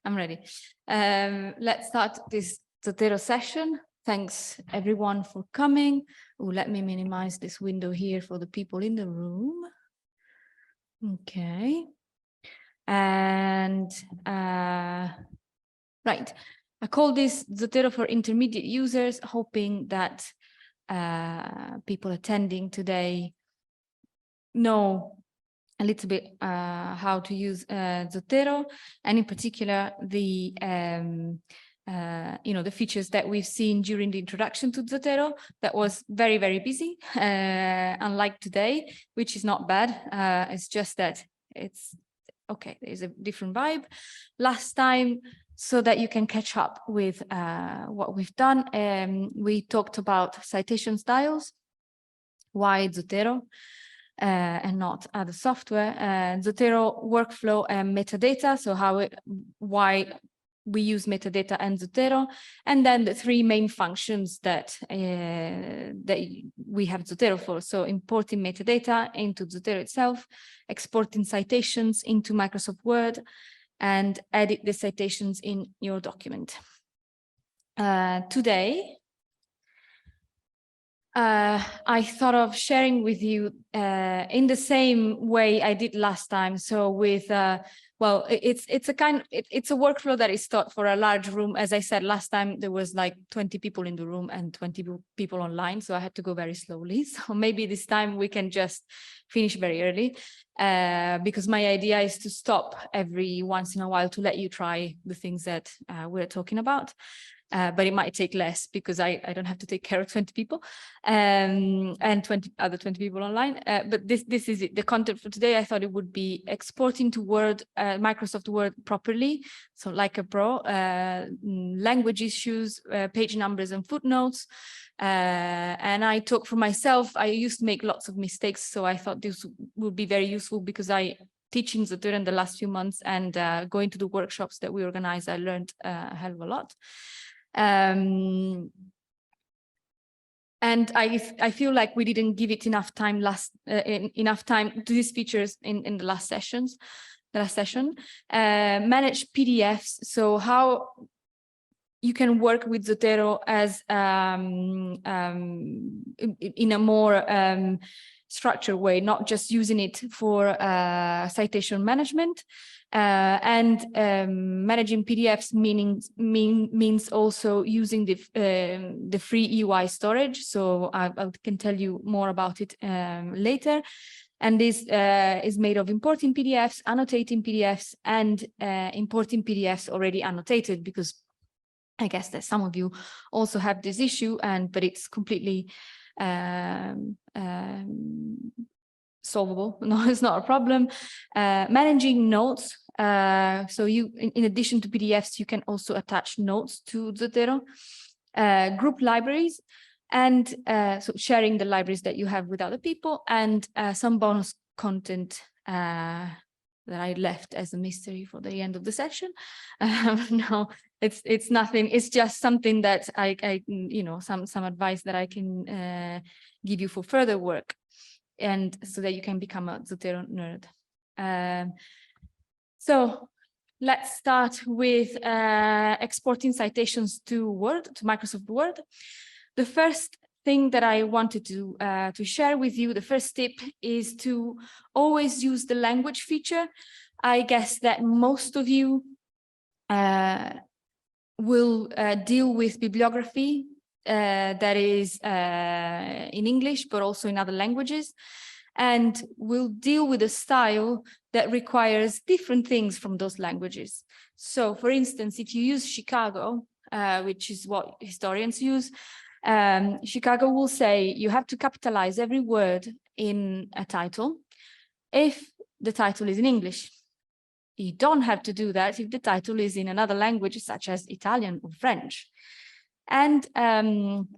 I'm ready. Let's start this Zotero session. Thanks everyone for coming. Oh, let me minimize this window here for the people in the room. Okay. And right, I call this Zotero for intermediate users, hoping that people attending today know a little bit how to use Zotero, and in particular the the features that we've seen during the introduction to Zotero. That was very, very busy, unlike today, which is not bad. It's just that it's okay, there's a different vibe. Last time, so that you can catch up with what we've done, we talked about citation styles, why Zotero, and not other software, Zotero workflow and metadata, so why we use metadata and Zotero, and then the three main functions that we have Zotero for. So importing metadata into Zotero itself, exporting citations into Microsoft Word, and edit the citations in your document. Today, I thought of sharing with you in the same way I did last time. So with well, it's a workflow that is taught for a large room. As I said last time, there was like 20 people in the room and 20 people online, so I had to go very slowly. So maybe this time we can just finish very early, because my idea is to stop every once in a while to let you try the things that we're talking about. But it might take less because I don't have to take care of 20 people and 20 people online. But this is it. The content for today, I thought it would be exporting to Word, Microsoft Word properly. So like a pro, language issues, page numbers and footnotes. And I talk for myself, I used to make lots of mistakes. So I thought this would be very useful because teaching Zotero in the last few months and going to the workshops that we organize, I learned a hell of a lot. And I feel like we didn't give it enough time to these features in the last session. Manage PDFs, so how you can work with Zotero as in a more structured way, not just using it for citation management. And managing PDFs means also using the free EUI storage. So I can tell you more about it later. And this is made of importing PDFs, annotating PDFs, and importing PDFs already annotated, because I guess that some of you also have this issue, but it's completely solvable. No, it's not a problem. Managing notes. So in addition to PDFs, you can also attach notes to Zotero. Group libraries, and so sharing the libraries that you have with other people, and some bonus content that I left as a mystery for the end of the session. No, it's nothing. It's just something that I some advice that I can give you for further work, and so that you can become a Zotero nerd. So let's start with exporting citations to Word, to Microsoft Word. The first thing that I wanted to share with you, the first tip, is to always use the language feature. I guess that most of you will deal with bibliography that is in English, but also in other languages, and will deal with a style that requires different things from those languages. So, for instance, if you use Chicago, which is what historians use, Chicago will say you have to capitalize every word in a title if the title is in English. You don't have to do that if the title is in another language, such as Italian or French. And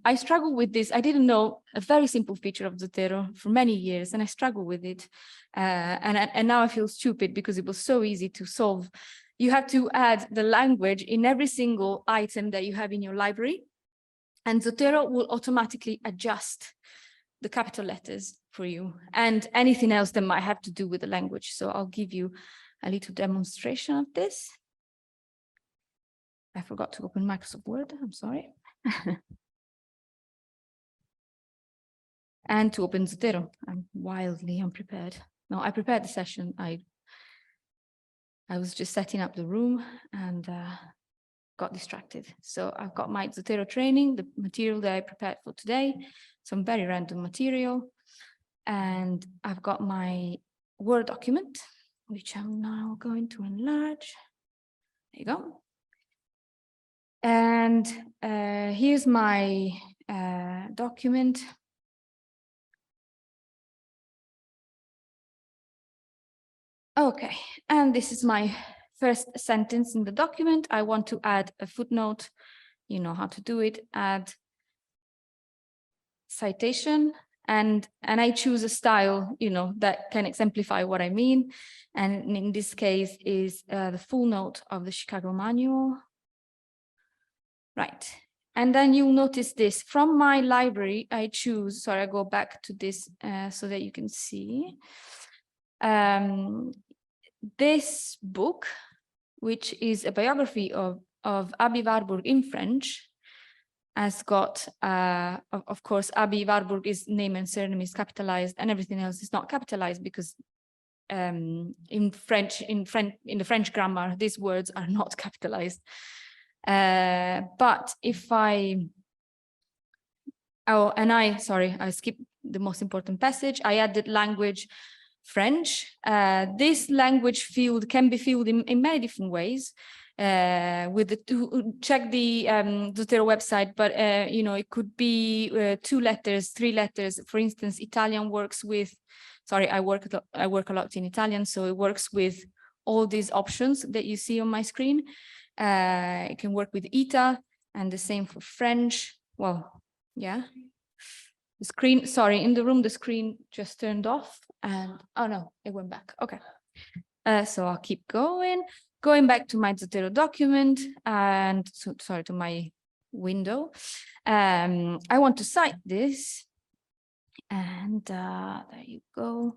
I struggle with this. I didn't know a very simple feature of Zotero for many years, and I struggle with it. And now I feel stupid because it was so easy to solve. You have to add the language in every single item that you have in your library, and Zotero will automatically adjust the capital letters for you and anything else that might have to do with the language. So I'll give you a little demonstration of this. I forgot to open Microsoft Word, I'm sorry. And to open Zotero. I'm wildly unprepared. No, I prepared the session. I was just setting up the room and got distracted. So I've got my Zotero training, the material that I prepared for today, some very random material. And I've got my Word document, which I'm now going to enlarge. There you go. And here's my document. Okay, and this is my first sentence in the document. I want to add a footnote. You know how to do it. Add citation, and I choose a style, you know, that can exemplify what I mean. And in this case is the full note of the Chicago Manual. Right. And then you'll notice this from my library. I choose, sorry, I go back to this so that you can see. This book, which is a biography of Aby Warburg in French, has got, of course, Aby Warburg is name and surname is capitalized, and everything else is not capitalized because in the French grammar, these words are not capitalized. But if I, sorry, I skipped the most important passage. I added language French. This language field can be filled in many different ways. With the check the Zotero website, but you know, it could be 2 letters, 3 letters. For instance, Italian works with, sorry, I work a lot in Italian, so it works with all these options that you see on my screen. It can work with ITA, and the same for French. Well, yeah. The screen, sorry, in the room, the screen just turned off and, oh no, it went back. Okay. So I'll keep going back to my Zotero document and, so, sorry, to my window. I want to cite this, and there you go.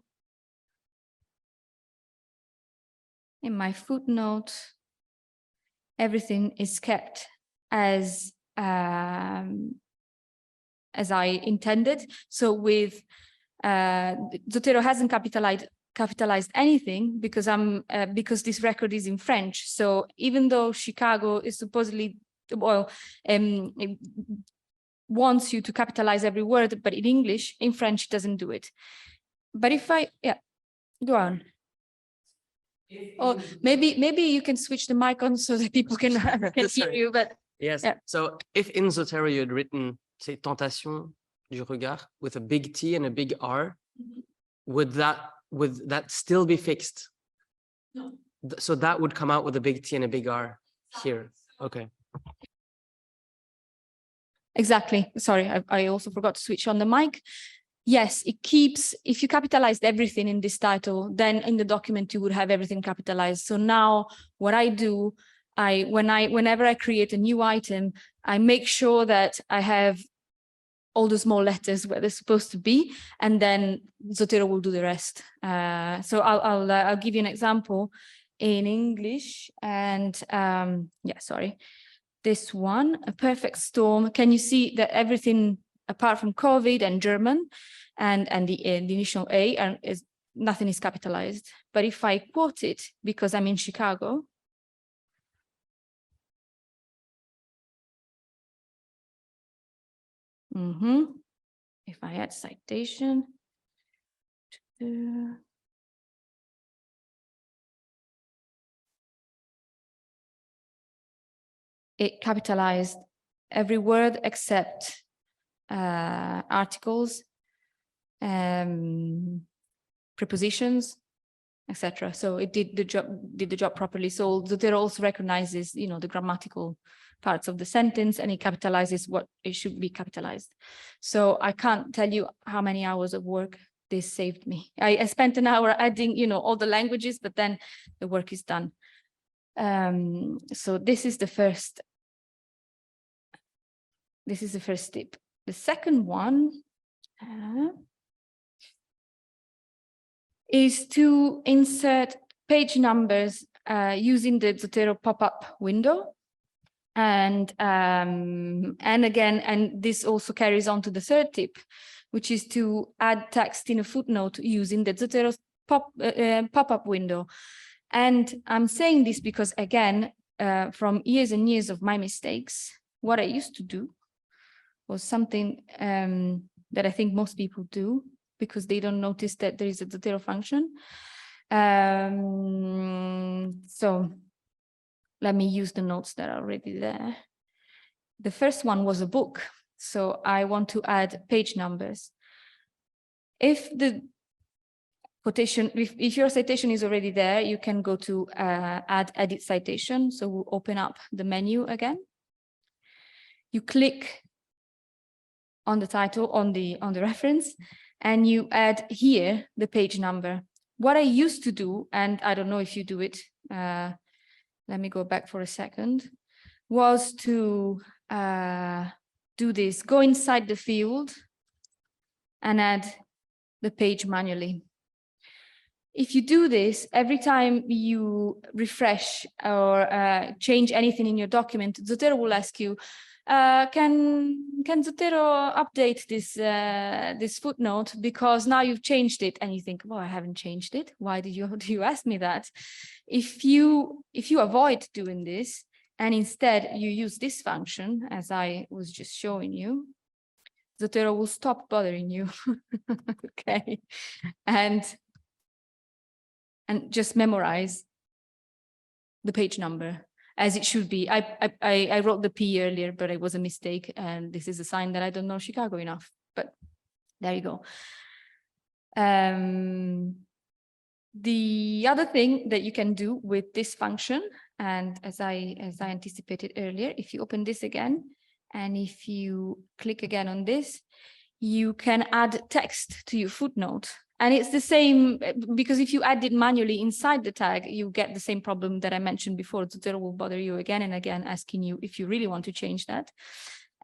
In my footnote, everything is kept as I intended. So with Zotero hasn't capitalized anything because because this record is in French. So even though Chicago is supposedly, well, it wants you to capitalize every word, but in English, in French, it doesn't do it. But if I, yeah, go on. Or maybe you can switch the mic on so that people can hear you. But yes, yeah. So if in Zotero you had written, say, tentation du regard with a big T and a big R, would that still be fixed? No. So that would come out with a big T and a big R here. Okay. Exactly. Sorry, I also forgot to switch on the mic. Yes, it keeps, if you capitalized everything in this title, then in the document you would have everything capitalized. So now what I do, whenever I create a new item, I make sure that I have all the small letters where they're supposed to be, and then Zotero will do the rest. So I'll give you an example in English, and yeah, sorry. This one, a perfect storm. Can you see that everything apart from COVID and German and the initial A nothing is capitalized? But if I quote it because I'm in Chicago, if I add citation, it capitalized every word except articles, prepositions, etc. So it did the job properly. So Zotero also recognizes, you know, the grammatical parts of the sentence, and it capitalizes what it should be capitalized. So I can't tell you how many hours of work this saved me. I spent an hour adding, you know, all the languages, but then the work is done. So this is the first tip. The second one is to insert page numbers using the Zotero pop-up window. And again, and this also carries on to the third tip, which is to add text in a footnote using the Zotero pop-up window. And I'm saying this because, again, from years and years of my mistakes, what I used to do was something that I think most people do because they don't notice that there is a Zotero function. So let me use the notes that are already there. The first one was a book. So I want to add page numbers. If the quotation, if your citation is already there, you can go to add edit citation. So we'll open up the menu again. You click on the title, on the reference, and you add here the page number. What I used to do, and I don't know if you do it, let me go back for a second, was to do this, go inside the field and add the page manually. If you do this, every time you refresh or change anything in your document, Zotero will ask you, can Zotero update this footnote because now you've changed it? And you think, well, I haven't changed it. Why do you ask me that? If you avoid doing this and instead you use this function, as I was just showing you, Zotero will stop bothering you. Okay, and just memorize the page number as it should be. I wrote the P earlier, but it was a mistake. And this is a sign that I don't know Chicago enough, but there you go. The other thing that you can do with this function, and as I anticipated earlier, if you open this again, and if you click again on this, you can add text to your footnote. And it's the same, because if you add it manually inside the tag, you get the same problem that I mentioned before. Zotero will bother you again and again, asking you if you really want to change that.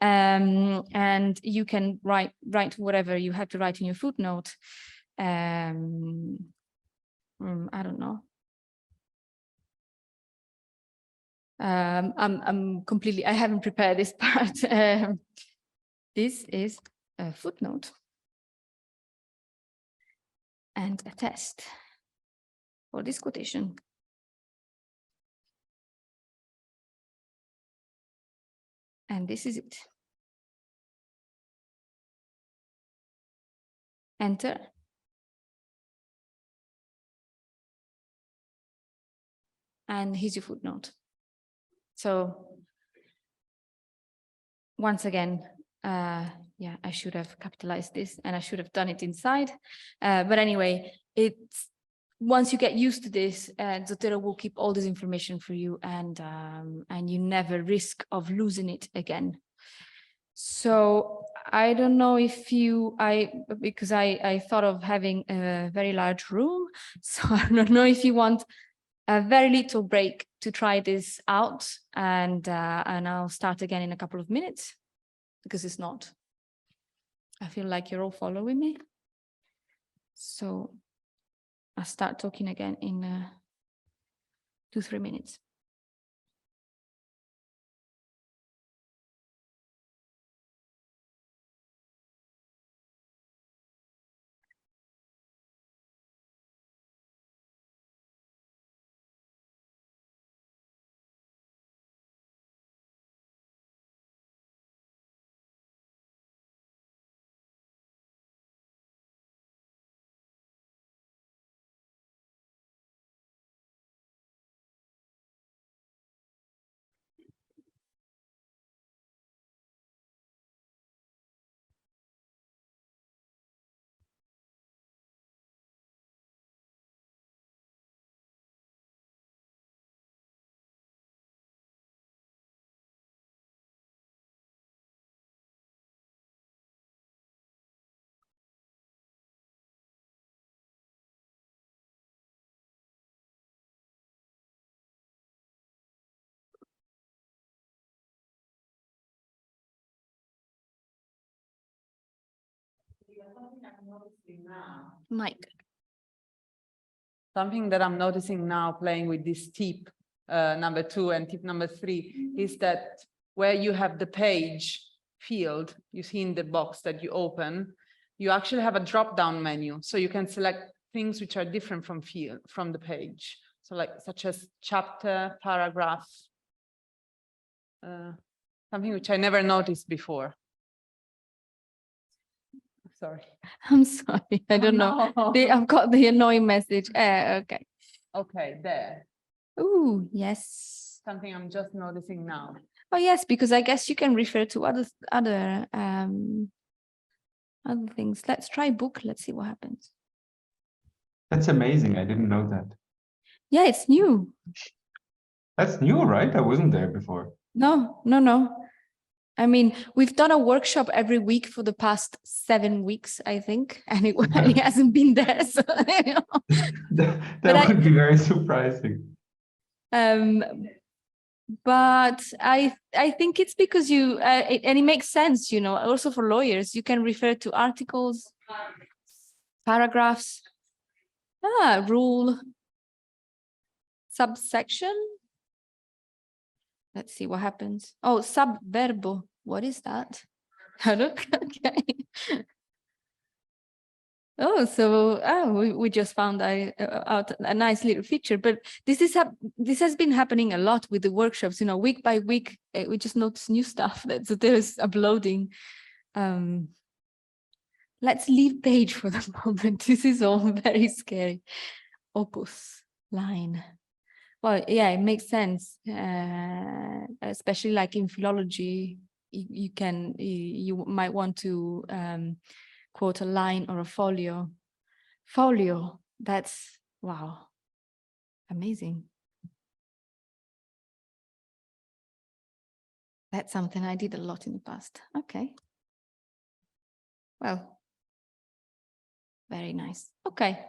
And you can write whatever you have to write in your footnote. I don't know. I haven't prepared this part. This is a footnote and a test for this quotation. And this is it. Enter. And here's your footnote. So once again, yeah, I should have capitalized this and I should have done it inside. But anyway, it's once you get used to this, Zotero will keep all this information for you, and you never risk of losing it again. So I don't know if because I thought of having a very large room, so I don't know if you want a very little break to try this out, and I'll start again in a couple of minutes, because it's not. I feel like you're all following me. So I'll start talking again in 2-3 minutes. Mike. Something that I'm noticing now playing with this tip number 2, and tip number 3 is that where you have the page field, you see in the box that you open, you actually have a drop-down menu, so you can select things which are different from the page. So like such as chapter, paragraph, something which I never noticed before. Sorry. I'm sorry, I don't know. I've got the annoying message. Okay. Okay, there. Oh, yes. Something I'm just noticing now. Oh, yes, because I guess you can refer to other things. Let's try book. Let's see what happens. That's amazing. I didn't know that. Yeah, it's new. That's new, right? I wasn't there before. No, no, no. I mean, we've done a workshop every week for the past 7 weeks, I think, and it hasn't been there. So, you know. that would be very surprising. But I think it's because you and it makes sense, you know, also for lawyers, you can refer to articles, paragraphs, rule, subsection. Let's see what happens. Oh, subverbo. What is that? Okay. Oh, so we just found out a nice little feature, but this has been happening a lot with the workshops. You know, week by week, we just notice new stuff that Zotero is uploading. Let's leave page for the moment. This is all very scary. Opus line. Well, yeah, it makes sense, especially like in philology. You might want to quote a line or a folio. Folio, that's, wow, amazing. That's something I did a lot in the past. Okay. Well, very nice. Okay.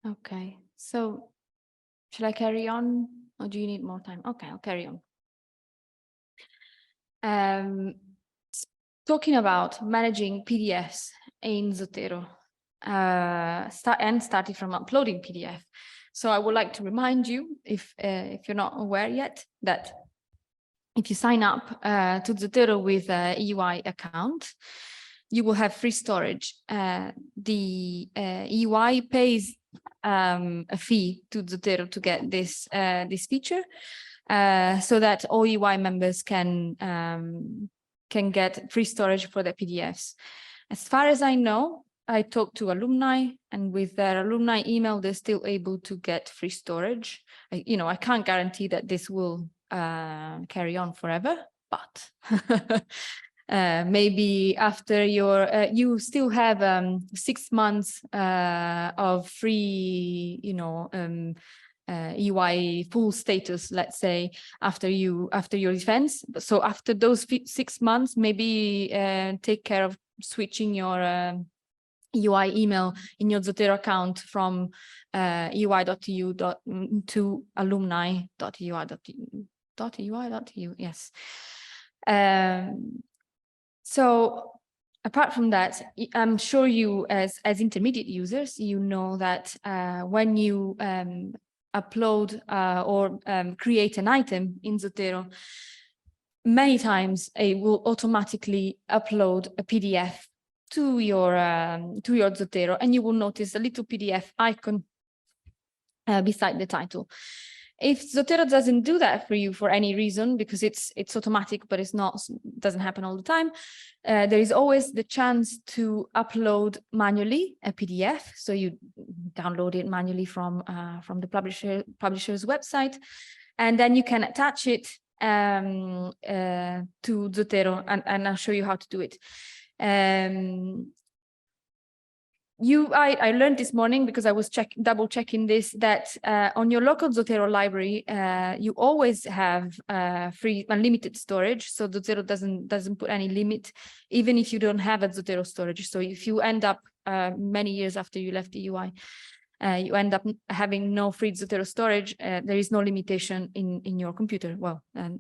Okay, so should I carry on or do you need more time? Okay, I'll carry on. Talking about managing PDFs in Zotero, starting from uploading PDF. So I would like to remind you, if you're not aware yet, that if you sign up to Zotero with a EUI account, you will have free storage. The EUI pays a fee to Zotero to get this feature, so that all EUI members can get free storage for their PDFs. As far as I know, I talked to alumni, and with their alumni email, they're still able to get free storage. I can't guarantee that this will carry on forever, but maybe after you still have 6 months of free, EUI full status, let's say, after your defense. So after those 6 months, maybe take care of switching your EUI email in your Zotero account from eui.eu to alumni.eui.eu. Yes. So apart from that, I'm sure you as intermediate users, you know that when you upload or create an item in Zotero, many times it will automatically upload a PDF to your Zotero, and you will notice a little PDF icon beside the title. If Zotero doesn't do that for you for any reason, because it's automatic, but doesn't happen all the time, there is always the chance to upload manually a PDF. So you download it manually from the publisher's website, and then you can attach it to Zotero, and I'll show you how to do it. I learned this morning because I was double checking this, that on your local Zotero library, you always have free unlimited storage. So Zotero doesn't put any limit, even if you don't have a Zotero storage. So if you end up many years after you left the EUI, you end up having no free Zotero storage, there is no limitation in your computer. Well, and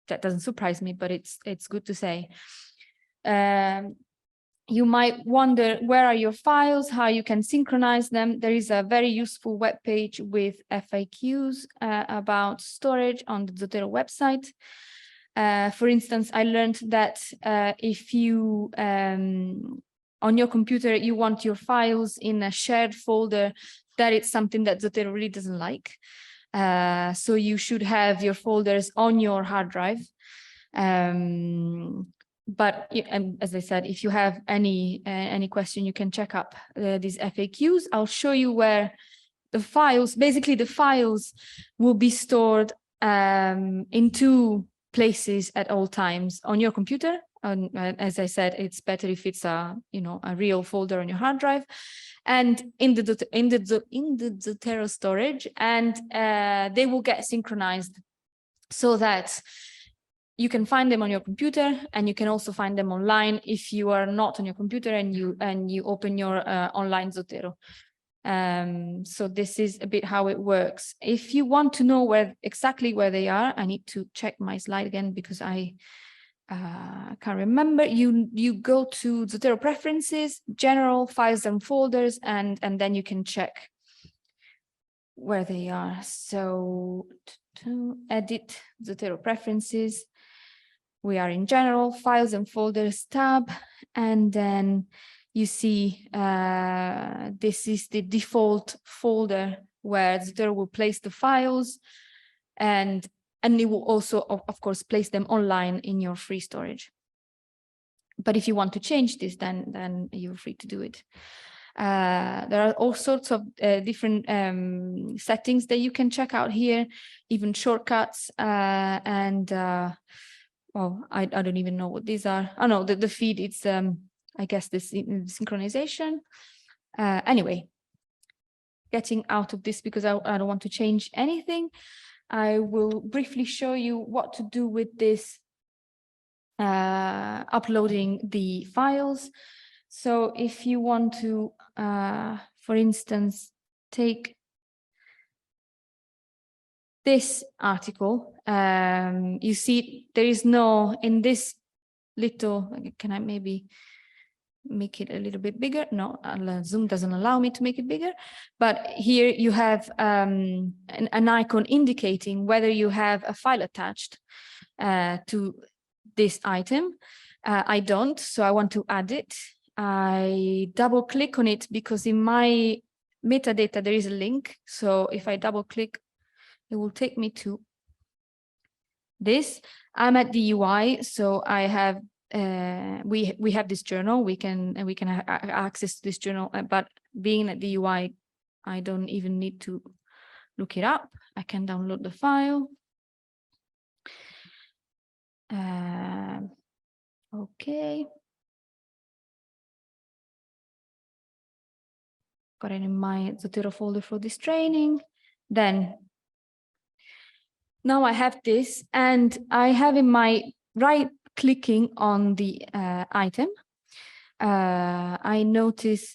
that doesn't surprise me, but it's good to say. You might wonder, where are your files, how you can synchronize them. There is a very useful web page with FAQs about storage on the Zotero website. For instance, I learned that if you, on your computer, you want your files in a shared folder, that is something that Zotero really doesn't like. So you should have your folders on your hard drive. But and as I said, if you have any question, you can check up these FAQs. I'll show you where the files, basically the files will be stored in two places at all times on your computer. And as I said, it's better if it's a real folder on your hard drive, and in the Zotero storage, and they will get synchronized so that you can find them on your computer, and you can also find them online if you are not on your computer and you open your online Zotero. So this is a bit how it works. If you want to know exactly where they are, I need to check my slide again because I can't remember. You go to Zotero preferences, general, files and folders, and then you can check where they are. So to edit Zotero preferences, we are in general, files and folders tab, and then you see this is the default folder where Zotero will place the files, and it will also, of course, place them online in your free storage. But if you want to change this, then you're free to do it. There are all sorts of different settings that you can check out here, even shortcuts, and well, I don't even know what these are. Oh no, the feed, it's I guess this synchronization. Anyway, getting out of this because I don't want to change anything. I will briefly show you what to do with this uploading the files. So if you want to, for instance, take this article, you see there is no, in this little, can I maybe make it a little bit bigger? No, Zoom doesn't allow me to make it bigger, but here you have an icon indicating whether you have a file attached to this item. I don't, so I want to add it. I double click on it because in my metadata there is a link. So if I double click, it will take me to this. I'm at the EUI, so I have we have this journal. We can have access to this journal, but being at the EUI, I don't even need to look it up. I can download the file. Okay. Got it in my Zotero folder for this training. Then now I have this, and I have in my right clicking on the item. I notice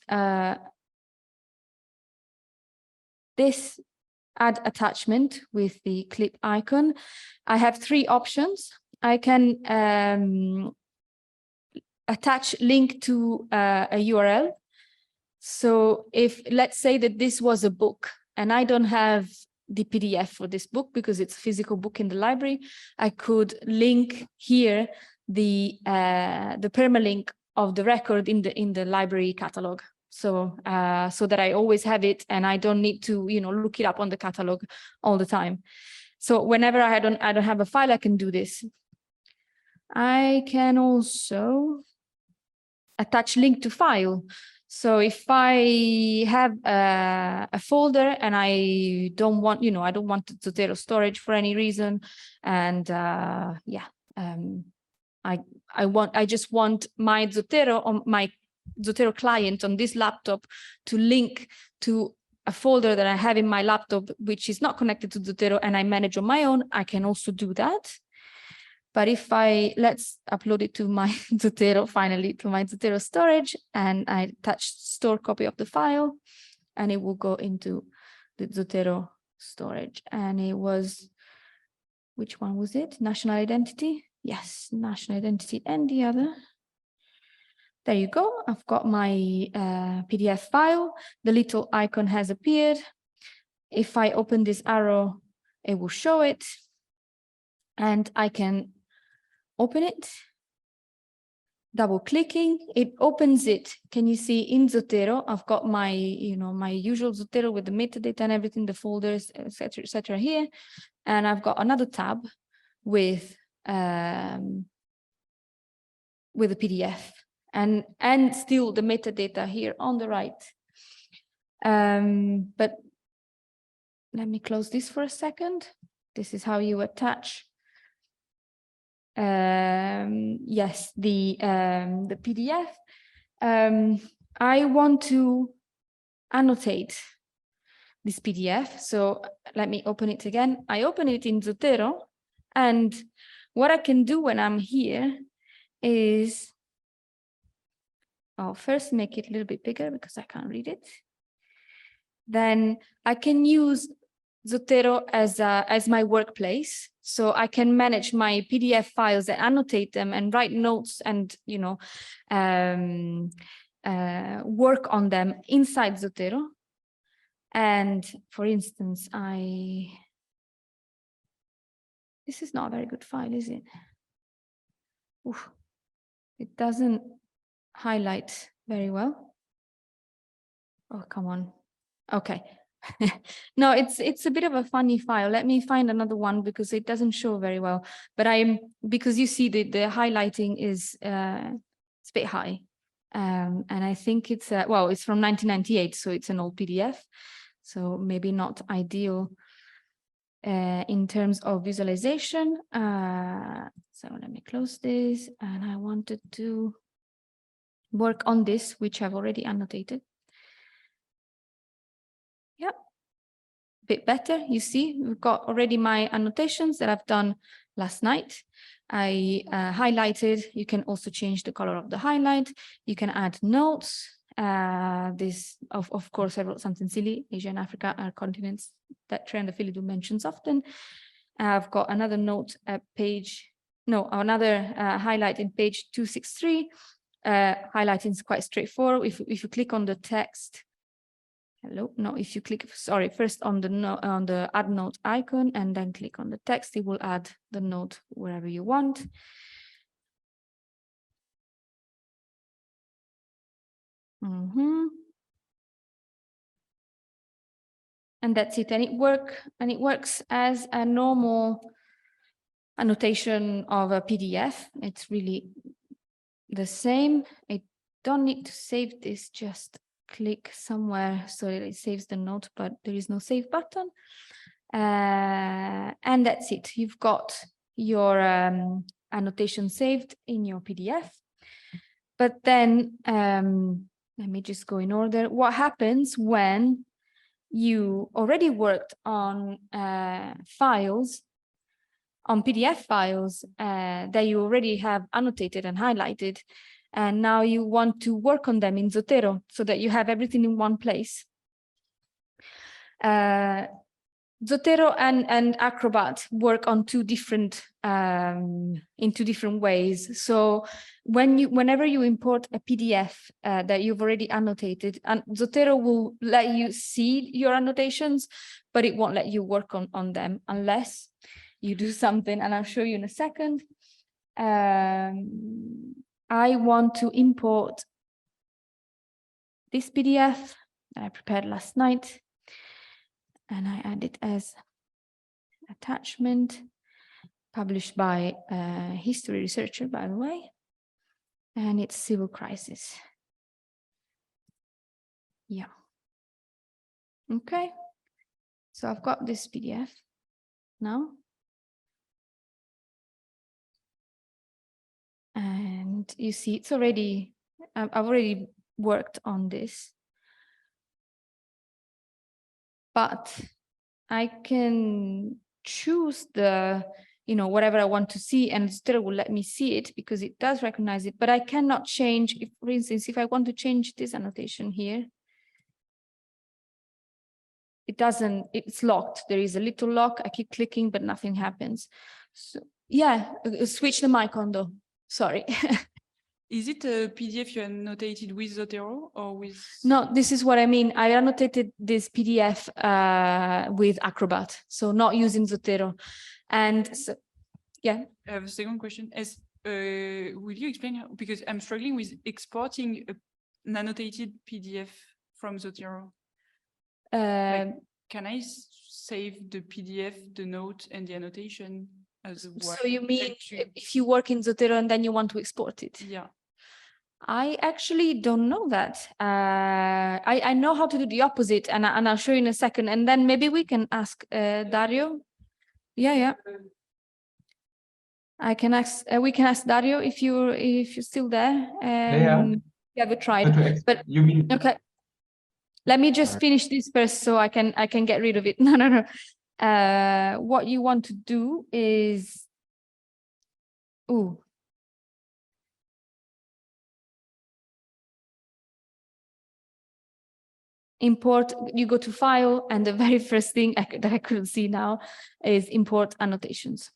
this add attachment with the clip icon. I have three options. I can attach link to a URL. So if, let's say that this was a book and I don't have the PDF for this book because it's a physical book in the library, I could link here the permalink of the record in the library catalog. So so that I always have it and I don't need to look it up on the catalog all the time. So whenever I don't have a file, I can do this. I can also attach link to file. So if I have a folder and I don't want, I don't want Zotero storage for any reason, and I just want my Zotero on my Zotero client on this laptop to link to a folder that I have in my laptop, which is not connected to Zotero and I manage on my own, I can also do that. But if let's upload it to my Zotero, finally to my Zotero storage, and I touch store copy of the file, and it will go into the Zotero storage. And it was, which one was it? National identity? Yes, national identity and the other. There you go. I've got my PDF file. The little icon has appeared. If I open this arrow, it will show it. And I can open it. Double clicking, it opens it. Can you see in Zotero? I've got my, my usual Zotero with the metadata and everything, the folders, etc. here. And I've got another tab with the PDF and still the metadata here on the right. But let me close this for a second. This is how you attach. Yes, the PDF. I want to annotate this PDF. So let me open it again. I open it in Zotero, and what I can do when I'm here is, I'll first make it a little bit bigger because I can't read it. Then I can use Zotero as my workplace, so I can manage my PDF files and annotate them and write notes and work on them inside Zotero. And for instance, this is not a very good file, is it? Oof. It doesn't highlight very well. Oh, come on. Okay. No, it's a bit of a funny file. Let me find another one because it doesn't show very well. But because you see the highlighting is it's a bit high. And I think it's it's from 1998, so it's an old PDF. So maybe not ideal in terms of visualization. So let me close this, and I wanted to work on this, which I've already annotated. Yep, a bit better. You see, we've got already my annotations that I've done last night. I highlighted. You can also change the color of the highlight. You can add notes. This, of course, I wrote something silly. Asia and Africa are continents that Triandafilidu mentions often. I've got another note at another highlight in page 263. Highlighting is quite straightforward. If you click on the text, if you click, first on the add note icon and then click on the text, it will add the note wherever you want. And that's it. And it works as a normal annotation of a PDF. It's really the same. I don't need to save this, just click somewhere so that it saves the note, but there is no save button. And that's it. You've got your annotation saved in your PDF. But then let me just go in order. What happens when you already worked on files, on PDF files that you already have annotated and highlighted, and now you want to work on them in Zotero so that you have everything in one place? Zotero and Acrobat work on in two different ways. So whenever you import a PDF that you've already annotated, and Zotero will let you see your annotations, but it won't let you work on them unless you do something, and I'll show you in a second. I want to import this PDF that I prepared last night. And I add it as attachment, published by a history researcher, by the way, and it's civil crisis. Yeah. Okay. So I've got this PDF now. And you see, it's already, I've already worked on this. But I can choose the, whatever I want to see, and Zotero will let me see it because it does recognize it, but I cannot change, if, for instance, if I want to change this annotation here, it doesn't, it's locked. There is a little lock. I keep clicking, but nothing happens. So yeah, switch the mic on though. Sorry. Is it a PDF you annotated with Zotero or with? No, this is what I mean. I annotated this PDF with Acrobat, so not using Zotero. And so, yeah. I have a second question. Will you explain how, because I'm struggling with exporting an annotated PDF from Zotero. Can I save the PDF, the note, and the annotation as a So you mean lecture? if you work in Zotero and then you want to export it? Yeah. I actually don't know that. I know how to do the opposite, and I'll show you in a second. And then maybe we can ask Dario. Yeah. I can ask. We can ask Dario if you're still there. Yeah. You haven't tried, but you mean okay. Let me just finish this first so I can get rid of it. No. What you want to do is, import. You go to File, and the very first thing that I couldn't see now is import annotations.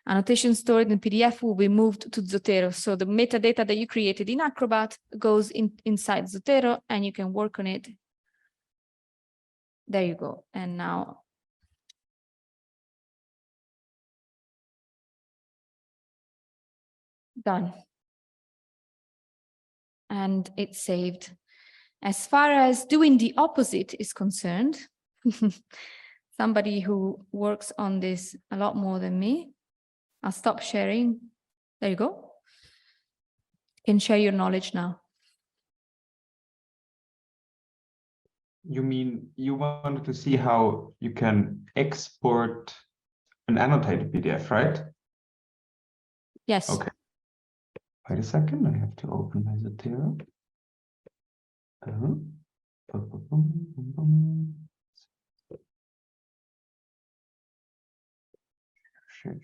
Annotations stored in PDF will be moved to Zotero. So the metadata that you created in Acrobat goes inside Zotero, and you can work on it. There you go. And now done. And it's saved. As far as doing the opposite is concerned, somebody who works on this a lot more than me, I'll stop sharing. There you go. You can share your knowledge now. You mean you wanted to see how you can export an annotated PDF, right? Yes. Okay. Wait a second, I have to open my Zotero. Sure.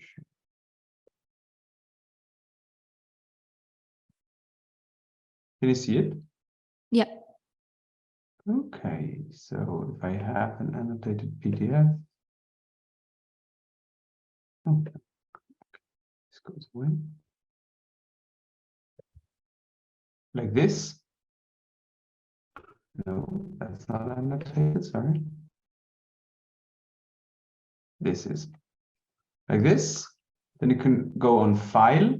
Can you see it? Yeah. Okay, so if I have an annotated PDF, okay, this goes away. Like this? No, that's not annotated, sorry. This is like this. Then you can go on File.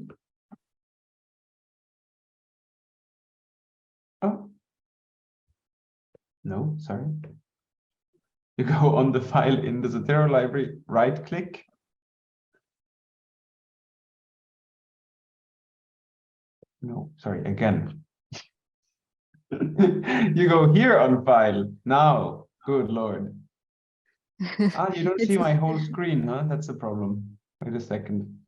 Oh. No, sorry. You go on the file in the Zotero library, right click. No, sorry, again. You go here on file. Now, good Lord. You don't see my whole screen, huh? That's a problem. Wait a second.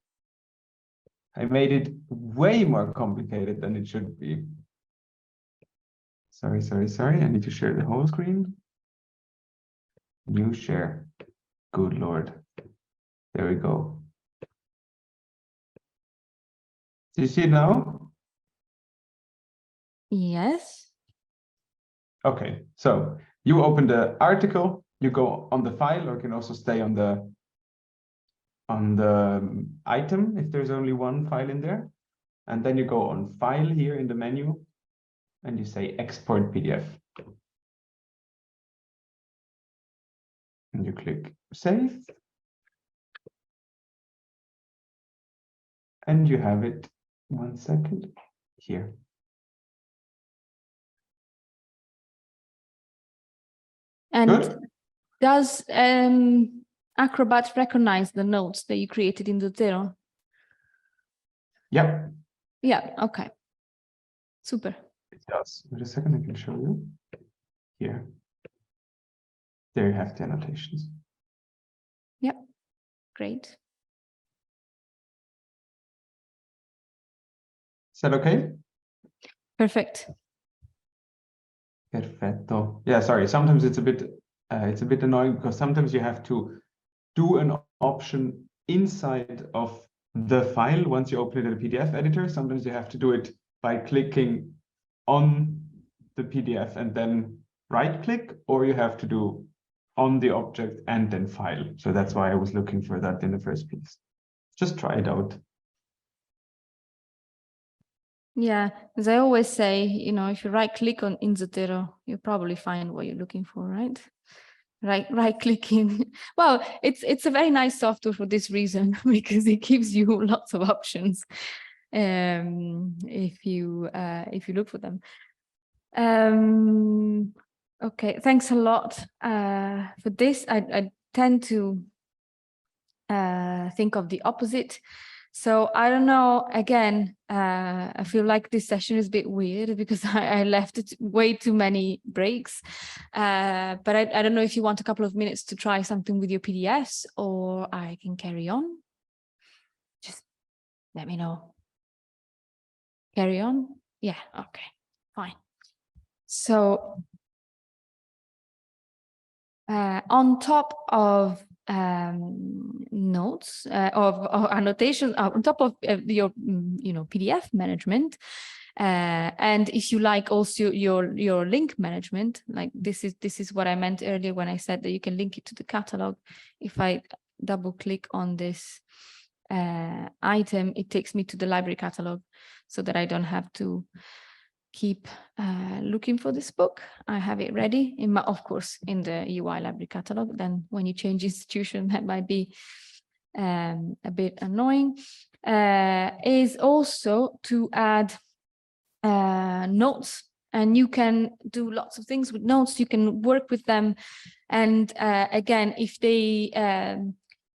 I made it way more complicated than it should be. Sorry. I need to share the whole screen. New share. Good Lord. There we go. Do you see it now? Yes. Okay, so you open the article, you go on the file, or you can also stay on the item if there's only one file in there. And then you go on File here in the menu, and you say Export PDF. And you click Save. And you have it, 1 second, here. And Good. does Acrobat recognize the notes that you created in Zotero? Yep. Yeah, okay. Super. It does. Wait a second, I can show you. Here. There you have the annotations. Yep, great. Is that okay? Perfect. Perfetto. Yeah, sorry. Sometimes it's a bit annoying because sometimes you have to do an option inside of the file once you open it in a PDF editor. Sometimes you have to do it by clicking on the PDF and then right click, or you have to do on the object and then file. So that's why I was looking for that in the first place. Just try it out. Yeah, as I always say, you know, if you right click on in Zotero, you'll probably find what you're looking for, right? Right clicking. Well, it's a very nice software for this reason, because it gives you lots of options if you look for them. Okay, thanks a lot for this. I tend to think of the opposite. So I don't know, again, I feel like this session is a bit weird because I left it way too many breaks. But I don't know if you want a couple of minutes to try something with your PDFs, or I can carry on. Just let me know. Carry on? Yeah, okay, fine. So on top of notes of annotation on top of your PDF management, and if you like also your link management, like this is what I meant earlier when I said that you can link it to the catalog. If I double click on this item, it takes me to the library catalog, so that I don't have to keep looking for this book. I have it ready in my, of course, in the EUI Library catalog. Then when you change institution, that might be a bit annoying. Is also to add notes, and you can do lots of things with notes. You can work with them, and again, if they,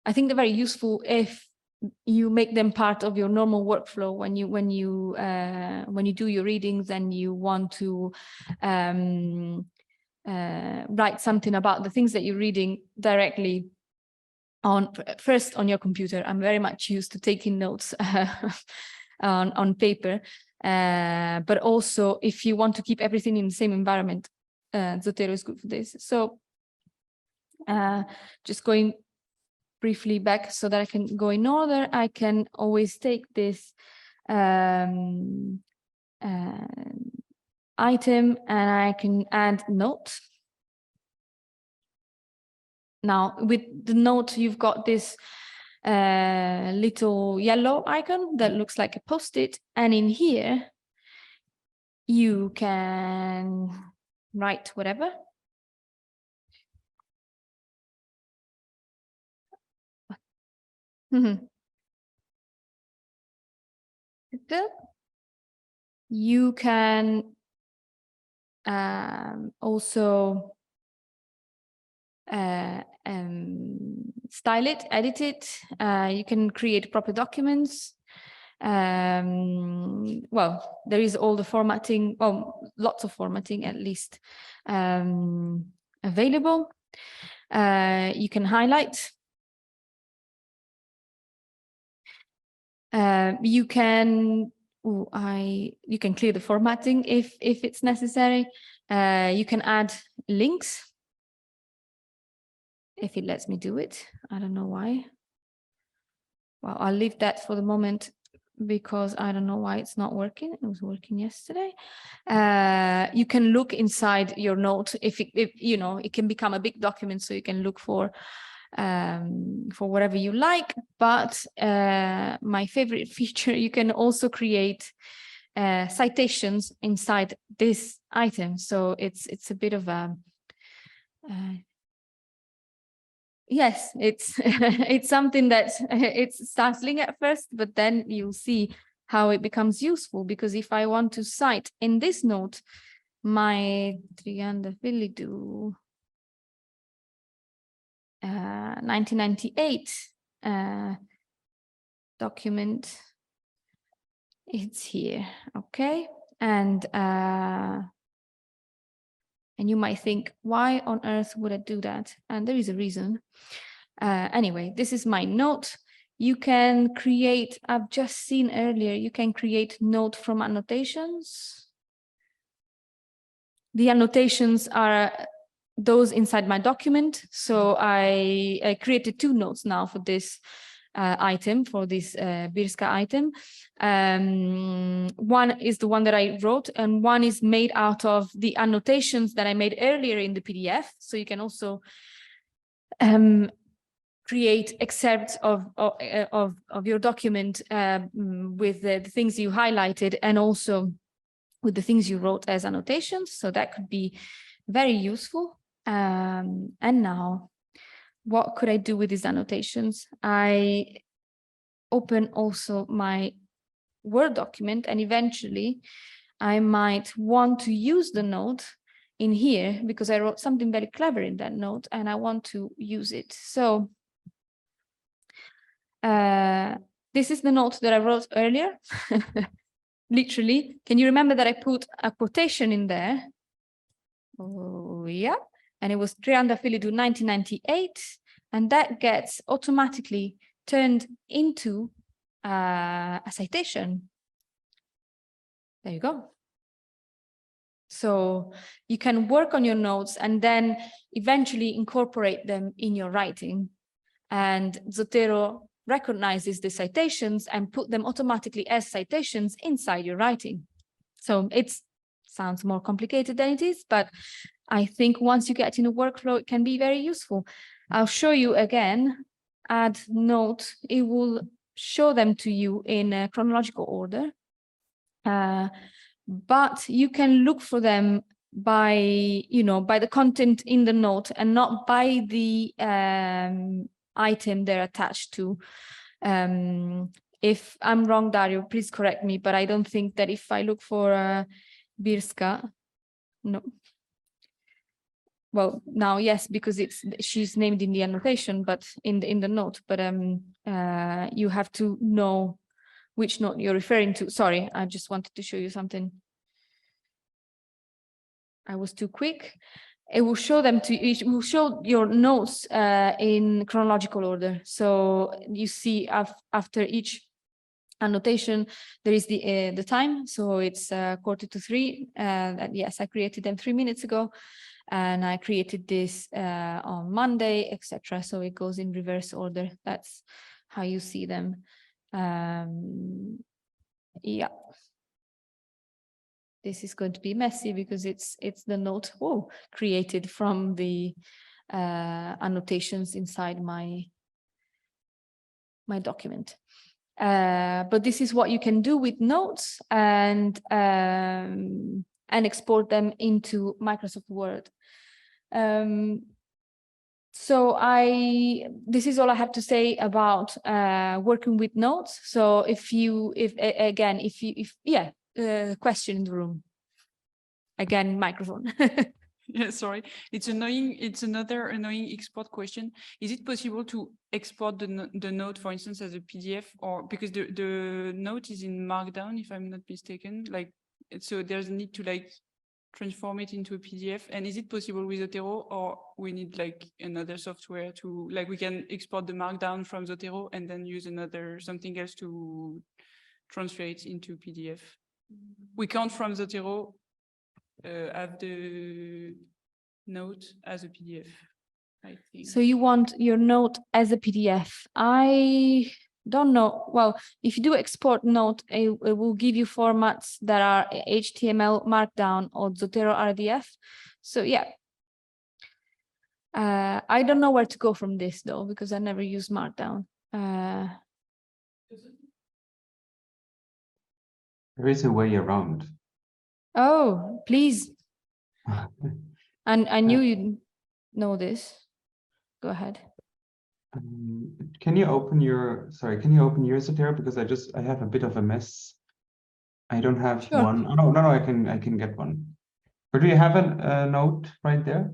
I think they're very useful if you make them part of your normal workflow when you do your readings and you want to write something about the things that you're reading directly first on your computer. I'm very much used to taking notes on paper, but also if you want to keep everything in the same environment, Zotero is good for this. So just going briefly back so that I can go in order, I can always take this item and I can add note. Now with the note, you've got this little yellow icon that looks like a post-it, and in here you can write whatever. You can also style it, edit it. You can create proper documents. Well, there is all the formatting, lots of formatting at least available. You can highlight. You can clear the formatting if it's necessary. You can add links if it lets me do it. I don't know why. Well, I'll leave that for the moment because I don't know why it's not working. It was working yesterday. You can look inside your note if you know, it can become a big document, so you can look for whatever you like. But my favorite feature, you can also create citations inside this item. So it's a bit of a yes, it's it's something that it's startling at first, but then you'll see how it becomes useful. Because if I want to cite in this note my Triandafilidu 1998 document, it's here, okay? And you might think, why on earth would I do that? And there is a reason. Anyway, this is my note. You can create, I've just seen earlier, you can create note from annotations. The annotations are those inside my document. So I created 2 notes now for this item, for this Birska item. One is the one that I wrote, and one is made out of the annotations that I made earlier in the PDF. So you can also create excerpts of your document with the things you highlighted, and also with the things you wrote as annotations. So that could be very useful. And now, what could I do with these annotations? I open also my Word document, and eventually I might want to use the note in here because I wrote something very clever in that note and I want to use it. So this is the note that I wrote earlier. Literally, can you remember that I put a quotation in there? Oh, yeah. And it was Triandafilidu 1998. And that gets automatically turned into a citation. There you go. So you can work on your notes and then eventually incorporate them in your writing. And Zotero recognizes the citations and put them automatically as citations inside your writing. So it sounds more complicated than it is, but I think once you get in a workflow, it can be very useful. I'll show you again, add note. It will show them to you in a chronological order. But you can look for them by, by the content in the note and not by the item they're attached to. If I'm wrong, Dario, please correct me, but I don't think that if I look for Birska, no. Well, now, yes, because she's named in the annotation, but in the note, but you have to know which note you're referring to. Sorry, I just wanted to show you something. I was too quick. It will show them to you. It will show your notes in chronological order. So you see after each annotation, there is the time. So it's 2:45. And yes, I created them 3 minutes ago. And I created this on Monday, etc. So it goes in reverse order. That's how you see them. Yeah. This is going to be messy because it's the note created from the annotations inside my document. But this is what you can do with notes and export them into Microsoft Word. So this is all I have to say about working with notes. So if question in the room. Again, microphone. Yeah, sorry. It's annoying. It's another annoying export question. Is it possible to export the note, for instance, as a PDF, or because the note is in Markdown, if I'm not mistaken, so there's a need to transform it into a PDF? And is it possible with Zotero, or we need another software to we can export the Markdown from Zotero and then use something else to transfer it into PDF? We can't from Zotero have the note as a PDF, I think. So you want your note as a PDF? I don't know. Well, if you do export note, it will give you formats that are HTML, Markdown, or Zotero RDF. So yeah. I don't know where to go from this though, because I never use Markdown. There is a way around. Oh, please. And I knew you'd know this. Go ahead. Can you open your Zotero, because I have a bit of a mess. I don't have one. Oh, no, I can get one. But do you have a note right there?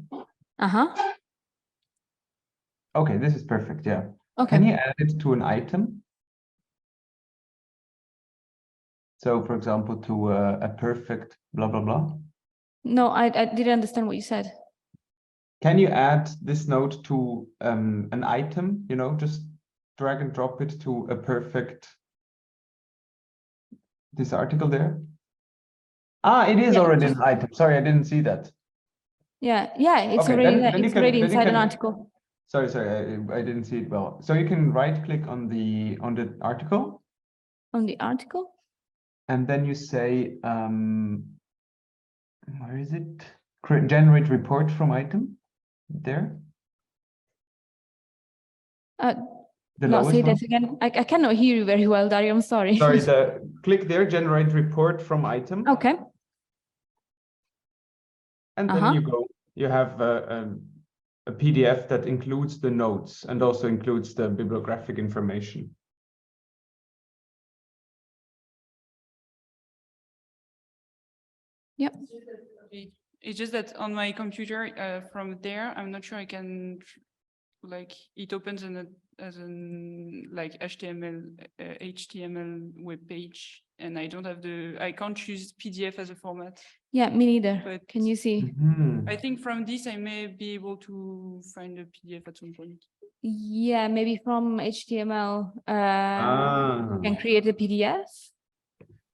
Okay, this is perfect. Yeah. Okay. Can you add it to an item? So, for example, to a perfect blah blah blah. No, I didn't understand what you said. Can you add this note to an item? Just drag and drop it to a perfect. This article there. Ah, it is Yeah. already an item. Sorry, I didn't see that. Yeah, it's Okay, already then you it's can- already then you inside an can- article. Sorry, I didn't see it well. So you can right click on the article, On the article. and then you say, where is it? Generate report from item. There. The No, lowest say one. that again. I cannot hear you very well, Dario. I'm sorry. Sorry, click there, generate report from item. Okay. And then you have a PDF that includes the notes and also includes the bibliographic information. Yep. It's just that on my computer, from there, I'm not sure I can, like, it opens as an like HTML web page, and I don't have I can't choose PDF as a format. Yeah, me neither. But Can you see? Mhm. I think from this, I may be able to find a PDF at some point. Yeah, maybe from HTML, Ah. can create a PDF.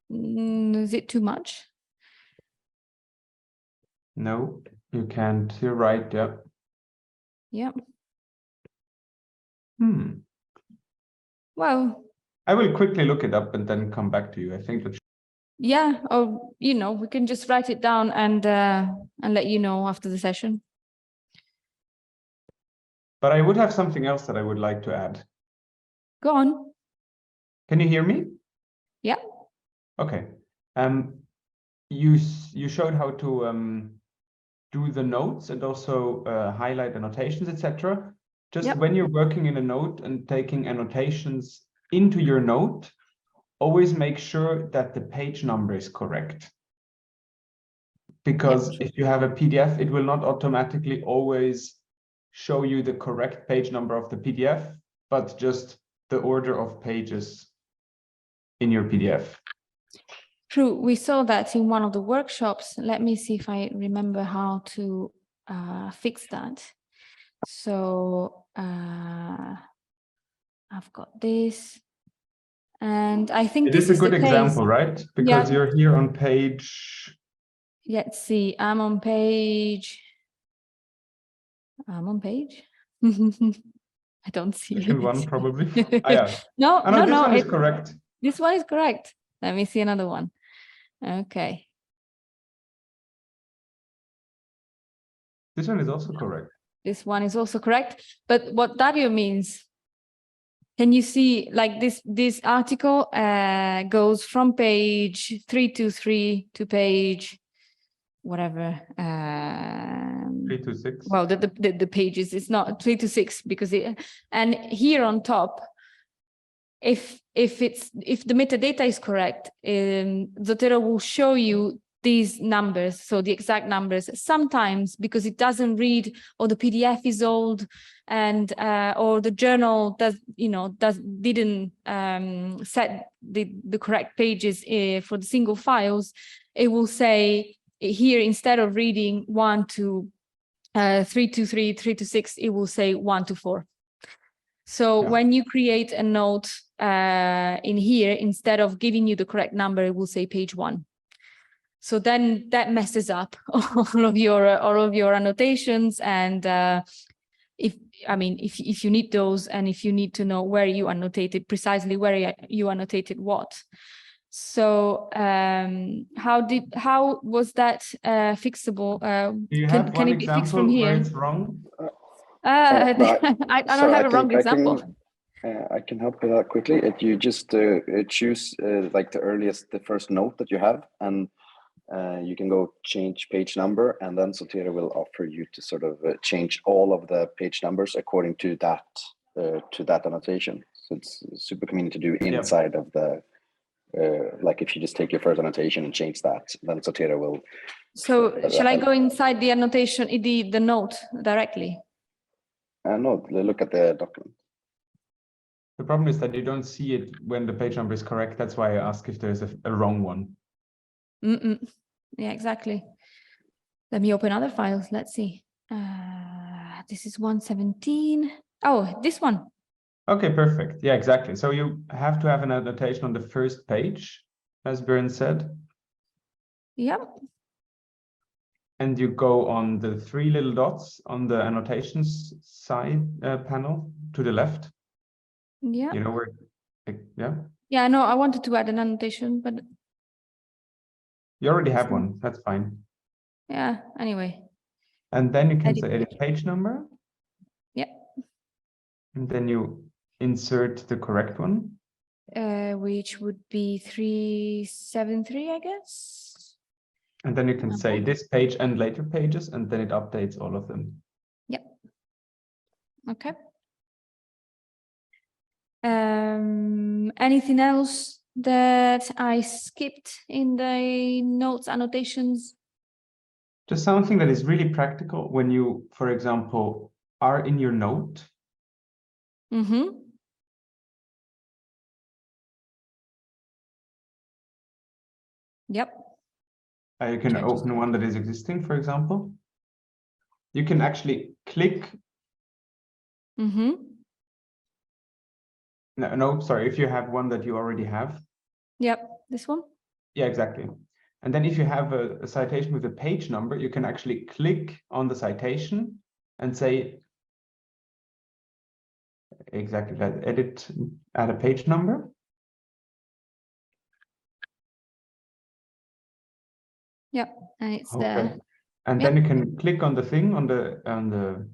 Is it too much? No, you can't. You're right. Yeah. Yeah. Well, I will quickly look it up and then come back to you. I think that. yeah, or we can just write it down and let you know after the session. But I would have something else that I would like to add. Go on. Can you hear me? Yeah. Okay. You showed how to do the notes and also highlight annotations, etc. Just Yep. when you're working in a note and taking annotations into your note, always make sure that the page number is correct. Because if you have a PDF, it will not automatically always show you the correct page number of the PDF, but just the order of pages in your PDF. True. We saw that in one of the workshops. Let me see if I remember how to fix that. So I've got this. And I think It this is a is good the example, case. right? Because you're here on page. Let's see. I'm on page. I don't see Second it. one, probably. Yeah. No, Oh, no, this no. one is correct. This one is correct. Let me see another one. Okay. This one is also correct. This one is also correct. But what Dario means, can you see like this article goes from page 323 to page whatever 326. well the pages, it's not 326 because and here on top, if the metadata is correct, Zotero will show you these numbers, so the exact numbers. Sometimes because it doesn't read, or the PDF is old, and or the journal didn't set the correct pages for the single files, it will say here, instead of reading 1 to 323, 326, it will say 1 to 4. So when you create a note in here, instead of giving you the correct number, it will say page 1. So then that messes up all of your annotations. And if you need those, and if you need to know where you annotated, precisely where you annotated what. So how was that fixable? Do you have Can one it be fixed from example where here? it's wrong? I don't have a wrong example. I can help with that quickly. You just choose like the first note that you have, and you can go change page number, and then Zotero will offer you to sort of change all of the page numbers according to that annotation. So it's super convenient to do inside of the like if you just take your first annotation and change that, then Zotero will. So shall I go inside the annotation, the note directly? No, look at the document. The problem is that you don't see it when the page number is correct. That's why I ask if there's a wrong one. Yeah, exactly. Let me open other files. Let's see. This is 117. Oh, this one. Okay, perfect. Yeah, exactly. So you have to have an annotation on the first page, as Björn said. Yeah. And you go on the 3 little dots on the annotations side panel to the left. Yeah. You know where, yeah, Yeah, no, I wanted to add an annotation, but you already have one. That's fine. yeah, anyway. And then you can Edit say edit page number. Yeah. And then you insert the correct one. Which would be 373, I guess. And then you can say this page and later pages, and then it updates all of them. Yeah. Okay. Anything else that I skipped in the notes annotations? Just something that is really practical when you, for example, are in your note. Mm-hmm. Yep. You can open one that is existing, for example. You can actually click. Mm-hmm. No, sorry, if you have one that you already have. Yep, this one. Yeah, exactly. And then if you have a citation with a page number, you can actually click on the citation and say, exactly that, edit, add a page number. Yep, and it's Okay. there. And Yep. then you can click on the thing on the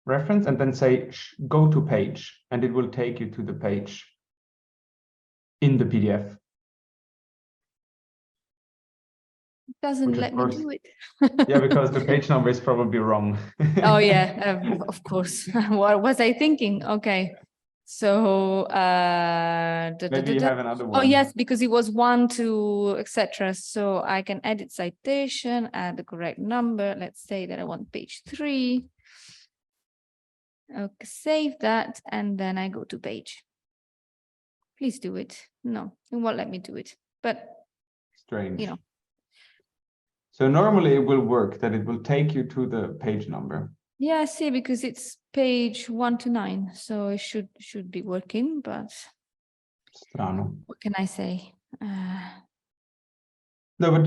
reference and then say go to page, and it will take you to the page in the PDF. Doesn't Which of let me course- do it. Yeah, because the page number is probably wrong. Oh yeah, of course. What was I thinking? Okay. So Maybe you have another one. oh yes, because it was 1, 2, etc. So I can edit citation, add the correct number. Let's say that I want page 3. Okay, save that, and then I go to page. Please do it. No, it won't let me do it. But Strange. you know. So normally it will work, that it will take you to the page number. Yeah, I see, because it's page 1 to 9, so it should be working, but Strano. what can I say? No, but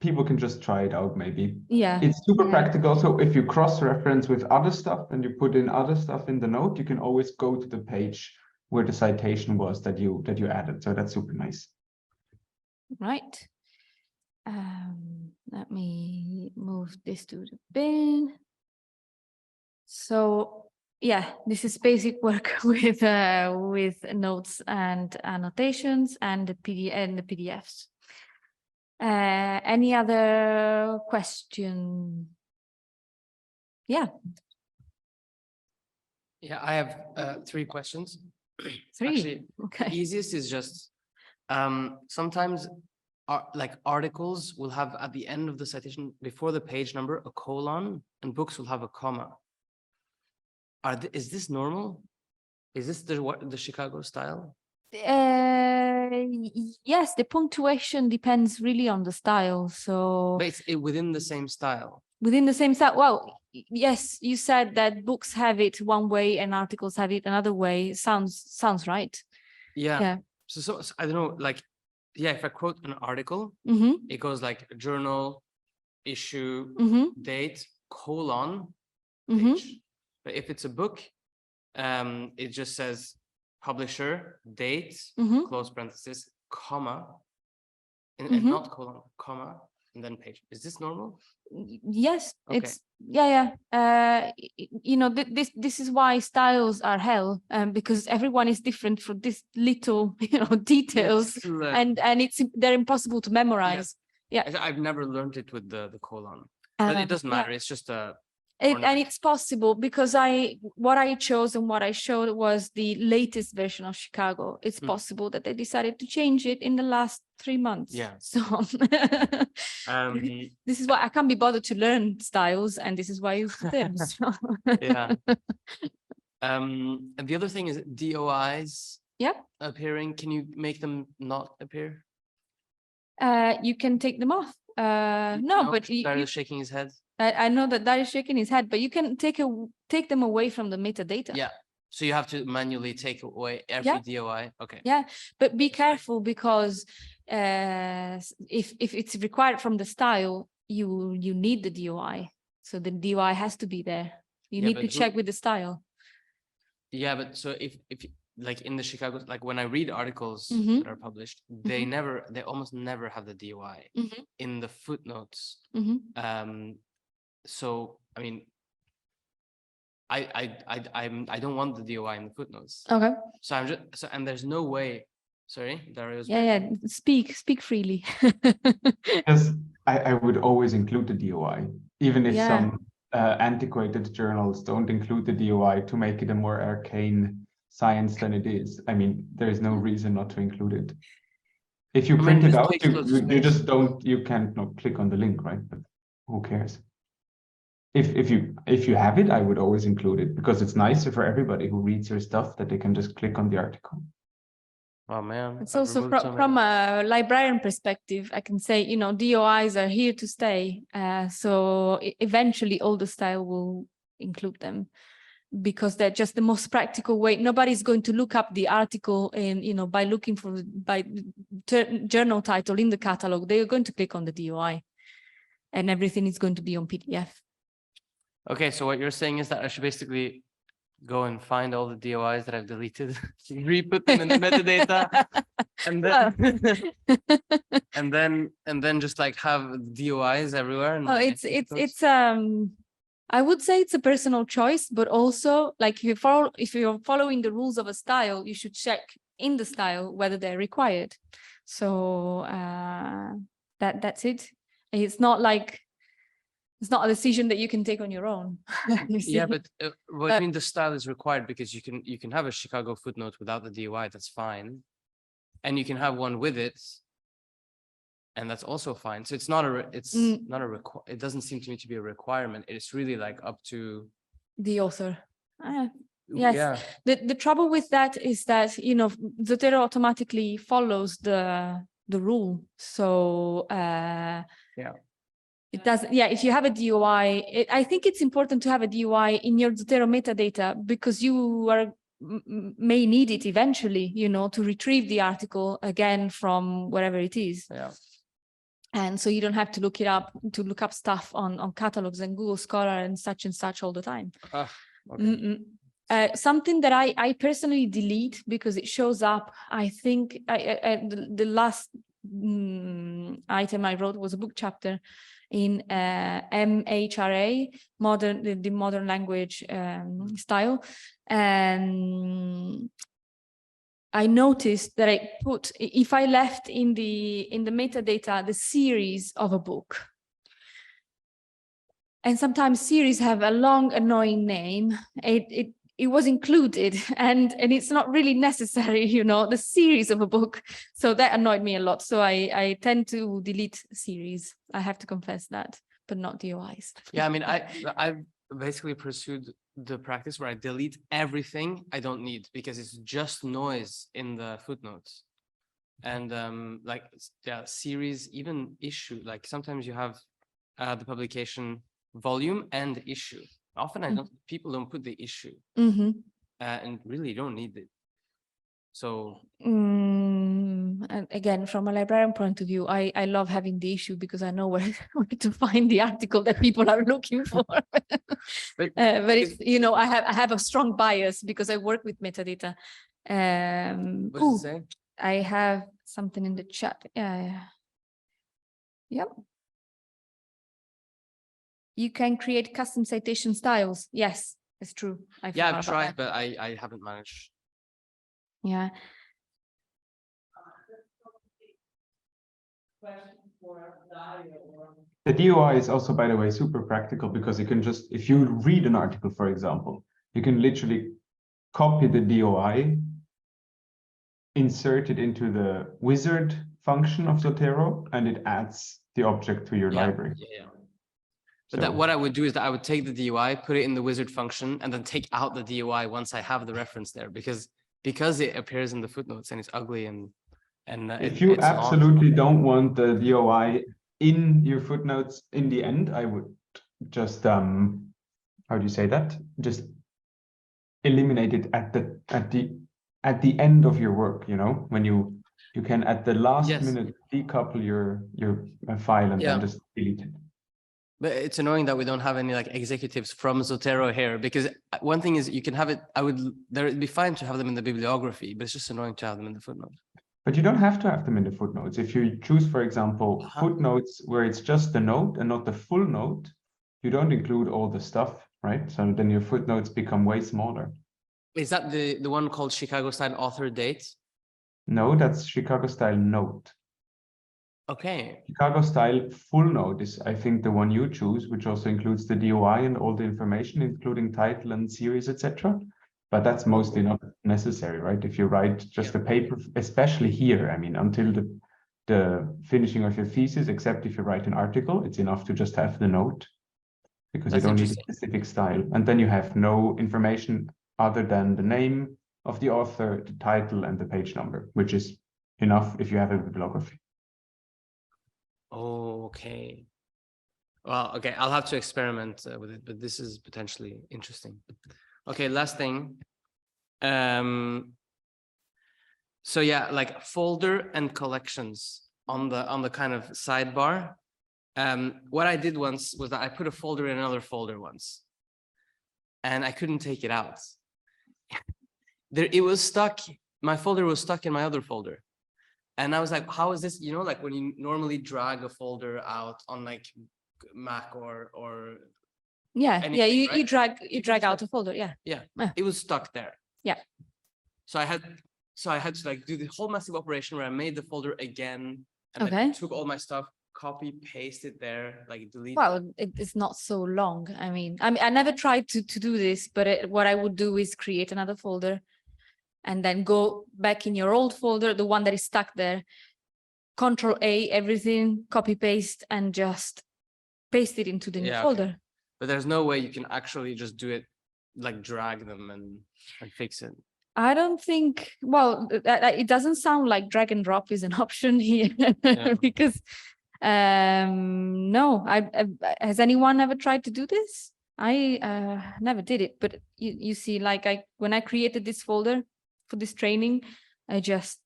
people can just try it out maybe. Yeah. It's super yeah. practical. So if you cross-reference with other stuff and you put in other stuff in the note, you can always go to the page where the citation was that you added. So that's super nice. Right. Let me move this to the bin. So yeah, this is basic work with notes and annotations and the PDFs. Any other question? Yeah. Yeah, I have 3 questions. 3. Actually, Okay. the easiest is just sometimes like articles will have at the end of the citation before the page number a colon, and books will have a comma. Is this normal? Is this the Chicago style? Yes, the punctuation depends really on the style. So But it's within the same style. within the same style. Well, yes, you said that books have it one way and articles have it another way. Sounds right. Yeah. Yeah. So I don't know, like, yeah, if I quote an article, Mm-hmm. it goes like journal, issue, Mm-hmm. date, colon, Mm-hmm. page. But if it's a book, it just says publisher, date, Mm-hmm. close parenthesis, comma, and Mhm. not colon, comma, and then page. Is this normal? Yes, Okay. it's yeah. You know, this is why styles are hell, because everyone is different for this little, details, true, and they're impossible to memorize. I've never learned it with the colon, but it doesn't matter. It's just a. And it's possible because what I chose and what I showed was the latest version of Chicago. It's possible that they decided to change it in the last 3 months. Yeah. So this is why I can't be bothered to learn styles, and this is why you them. So. Yeah. And the other thing is DOIs. Yeah. Appearing. Can you make them not appear? You can take them off. No, but Barry is shaking his head. I know that is shaking his head, but you can take them away from the metadata. Yeah. So you have to manually take away every DOI. Okay. Yeah, but be careful because if it's required from the style, you need the DOI. So the DOI has to be there. You Yeah, need to but check with the style. Yeah, but so if like in the Chicago, like when I read articles Mhm. that are published, they almost never have the DOI Mhm. in the footnotes. Mhm. So I mean, I don't want the DOI in the footnotes. Okay. So I'm just and there's no way. Sorry, Dario's. Yeah. Speak freely. Because I would always include the DOI, even if Yeah. some antiquated journals don't include the DOI to make it a more arcane science than it is. I mean, there is no reason not to include it. If you I mean, print it just out, takes loads of you space. just don't, you can't not click on the link, right? But who cares? If you have it, I would always include it because it's nicer for everybody who reads your stuff that they can just click on the article. Oh man, It's I've also removed so from many. a librarian perspective, I can say, DOIs are here to stay. So eventually all the style will include them because they're just the most practical way. Nobody's going to look up the article and, by looking for journal title in the catalog, they're going to click on the DOI and everything is going to be on PDF. Okay, so what you're saying is that I should basically go and find all the DOIs that I've deleted, re-put them in the metadata, and then and then just like have DOIs everywhere. And It's I would say it's a personal choice, but also like if you're following the rules of a style, you should check in the style whether they're required. So that's it. It's not a decision that you can take on your own. Yeah, but what I mean, the style is required because you can have a Chicago footnote without the DOI, that's fine, and you can have one with it, and that's also fine. So it's not it doesn't seem to me to be a requirement. It's really like up to the author. Yes. Yeah. The trouble with that is that Zotero automatically follows the rule. So Yeah. it doesn't. Yeah, if you have a DOI, I think it's important to have a DOI in your Zotero metadata because you may need it eventually, to retrieve the article again from wherever it is. Yeah. And so you don't have to look up stuff on catalogs and Google Scholar and such all the time. Okay. Something that I personally delete because it shows up, I think the last item I wrote was a book chapter in MHRA, the modern language style. And I noticed that if I left in the metadata the series of a book, and sometimes series have a long annoying name, it was included and it's not really necessary, the series of a book. So that annoyed me a lot. So I tend to delete series. I have to confess that, but not DOIs. Yeah, I mean, I've basically pursued the practice where I delete everything I don't need because it's just noise in the footnotes. And series, even issue, like sometimes you have the publication volume and issue. Often people don't put the issue and really don't need it. So and again, from a librarian point of view, I love having the issue because I know where to find the article that people are looking for. But it's, I have a strong bias because I work with metadata. What does it say? I have something in the chat. Yep. You can create custom citation styles. Yes, it's true. I've tried, but I haven't managed. Yeah. The DOI is also, by the way, super practical because you can just, if you read an article, for example, you can literally copy the DOI, insert it into the wizard function of Zotero, and it adds the object to your library. Yeah. But what I would do is that I would take the DOI, put it in the wizard function, and then take out the DOI once I have the reference there, because it appears in the footnotes and it's ugly and if you absolutely don't want the DOI in your footnotes in the end, I would just how do you say that? Just eliminate it at the end of your work, when you You can at the last Yes. minute decouple your file and Yeah. then just delete it. But it's annoying that we don't have any like executives from Zotero here, because one thing is you can have it, it'd be fine to have them in the bibliography, but it's just annoying to have them in the footnote. But you don't have to have them in the footnotes. If you choose, for example, footnotes where it's just the note and not the full note, you don't include all the stuff, right? So then your footnotes become way smaller. Is that the one called Chicago style author date? No, that's Chicago style note. Okay. Chicago style full note is, I think, the one you choose, which also includes the DOI and all the information, including title and series, etc. But that's mostly not necessary, right? If you write just a paper, especially here, I mean, until the finishing of your thesis, except if you write an article, it's enough to just have the note, because you don't need a specific style. And then you have no information other than the name of the author, the title, and the page number, which is enough if you have a bibliography. Oh, okay. Well, okay, I'll have to experiment with it, but this is potentially interesting. Okay, last thing. So yeah, like folder and collections on the kind of sidebar. What I did once was that I put a folder in another folder once, and I couldn't take it out. It was stuck. My folder was stuck in my other folder. And I was like, how is this? You know, like when you normally drag a folder out on like Mac or Yeah, anything, yeah, you right? drag out a folder, yeah. Yeah, Yeah. it was stuck there. Yeah. So I had to like do the whole massive operation where I made the folder again and Okay. like took all my stuff, copy, paste it there, like delete. Well, it's not so long. I mean, I never tried to do this, but what I would do is create another folder and then go back in your old folder, the one that is stuck there, Control A, everything, copy paste, and just paste it into the new folder. But there's no way you can actually just do it, like drag them and fix it. I don't think, well, it doesn't sound like drag and drop is an option here because no, has anyone ever tried to do this? I never did it, but you see, like when I created this folder for this training, I just,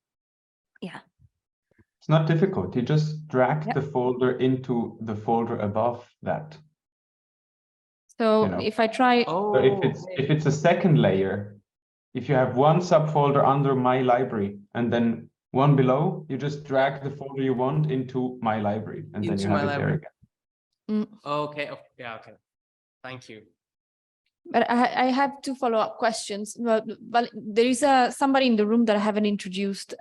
It's not difficult. You just drag the folder into the folder above that. So you know. if I try, So if it's a second layer, if you have one subfolder under My Library and then one below, you just drag the folder you want into My Library, and then you have it there again. Okay. Yeah. Okay. Thank you. But I have two follow-up questions. But there is somebody in the room that I haven't introduced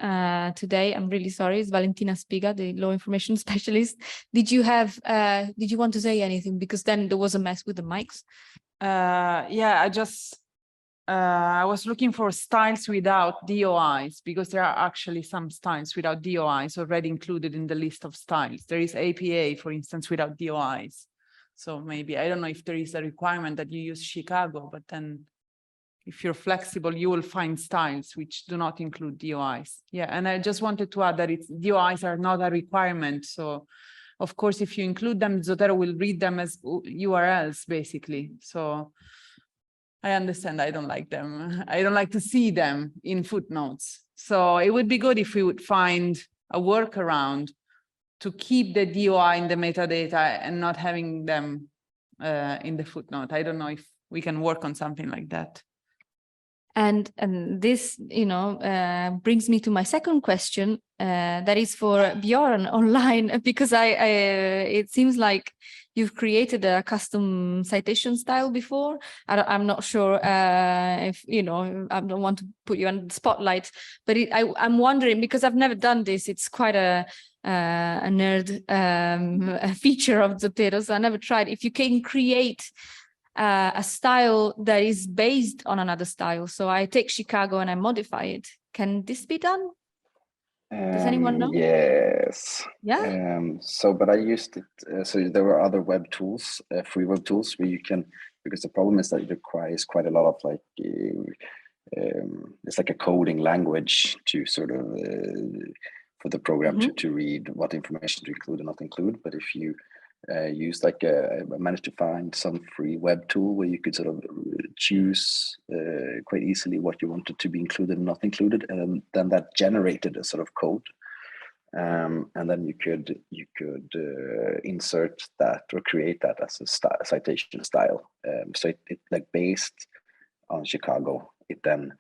today. I'm really sorry. It's Valentina Spiga, the law information specialist. Did you want to say anything? Because then there was a mess with the mics. Yeah, I was looking for styles without DOIs, because there are actually some styles without DOIs already included in the list of styles. There is APA, for instance, without DOIs. So maybe, I don't know if there is a requirement that you use Chicago, but then if you're flexible, you will find styles which do not include DOIs. Yeah, and I just wanted to add that DOIs are not a requirement. So of course, if you include them, Zotero will read them as URLs basically. So I understand I don't like them. I don't like to see them in footnotes. So it would be good if we would find a workaround to keep the DOI in the metadata and not having them in the footnote. I don't know if we can work on something like that. And this, brings me to my second question. That is for Bjorn online, because it seems like you've created a custom citation style before. I'm not sure if, I don't want to put you on the spotlight, but I'm wondering, because I've never done this. It's quite a nerd a feature of Zotero, so I never tried. If you can create a style that is based on another style. So I take Chicago and I modify it. Can this be done? Does anyone know? Yes. Yeah. But I used it. So there were other web tools, free web tools, where you can, because the problem is that it requires quite a lot of like, it's like a coding language to sort of, for the program to read what information to include and not include. But if you used, like I managed to find some free web tool where you could sort of choose quite easily what you wanted to be included and not included, and then that generated a sort of code. And then you could insert that or create that as a citation style. So it like based on Chicago, it then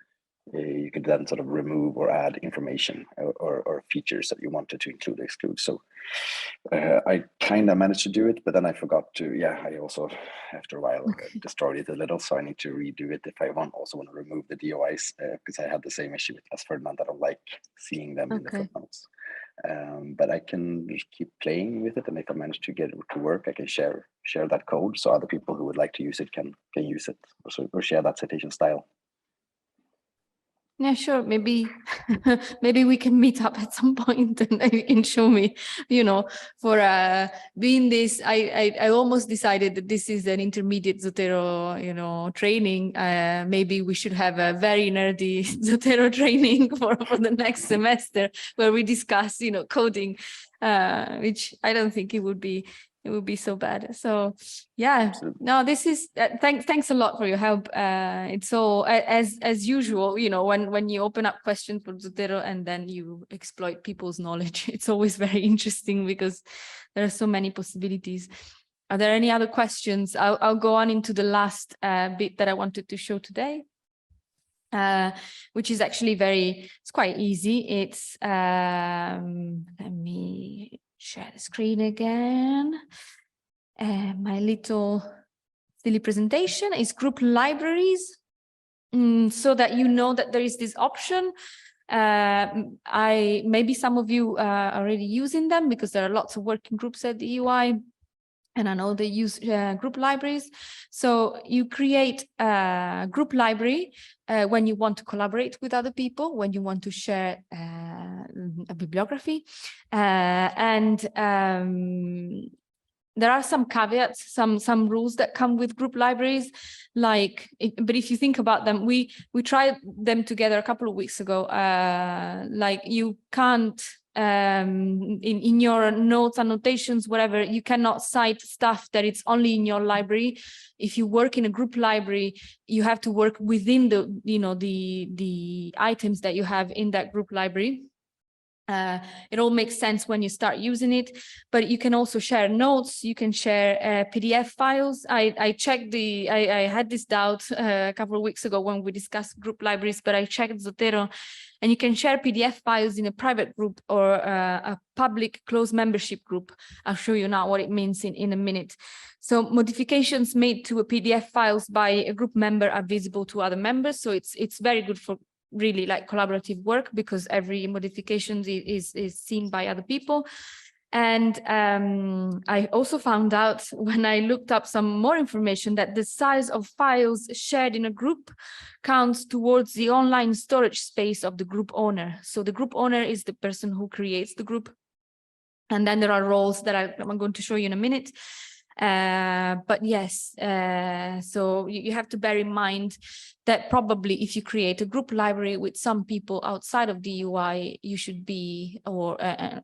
you could then sort of remove or add information or features that you wanted to include or exclude. So I kind of managed to do it, but then I forgot to. Yeah, I also after a while destroyed it a little, so I need to redo it if I also want to remove the DOIs, because I had the same issue as Ferdinand. I don't like seeing them in the footnotes. But I can keep playing with it, and if I manage to get it to work, I can share that code so other people who would like to use it can use it, or share that citation style. Yeah, sure. Maybe maybe we can meet up at some point and you can show me, for doing this. I almost decided that this is an intermediate Zotero, training. Maybe we should have a very nerdy Zotero training for the next semester where we discuss, coding, which I don't think it would be so bad. So yeah, no, this is thanks a lot for your help. It's all as usual, when you open up questions for Zotero and then you exploit people's knowledge, it's always very interesting because there are so many possibilities. Are there any other questions? I'll go on into the last bit that I wanted to show today, which is actually it's quite easy. It's let me share the screen again. My little silly presentation is group libraries, so that you know that there is this option. Maybe some of you are already using them because there are lots of working groups at the EUI, and I know they use group libraries. So you create a group library when you want to collaborate with other people, when you want to share a bibliography, and there are some caveats, some rules that come with group libraries. But if you think about them, we tried them together a couple of weeks ago. Like you can't in your notes, annotations, whatever, you cannot cite stuff that it's only in your library. If you work in a group library, you have to work within the items that you have in that group library. It all makes sense when you start using it, but you can also share notes, you can share PDF files. I checked I had this doubt a couple of weeks ago when we discussed group libraries, but I checked Zotero, and you can share PDF files in a private group or a public closed membership group. I'll show you now what it means in a minute. So modifications made to a PDF files by a group member are visible to other members. So it's very good for really like collaborative work because every modification is seen by other people. And I also found out when I looked up some more information that the size of files shared in a group counts towards the online storage space of the group owner. So the group owner is the person who creates the group. And then there are roles that I'm going to show you in a minute. But yes, so you have to bear in mind that probably if you create a group library with some people outside of the EUI, you should be, or an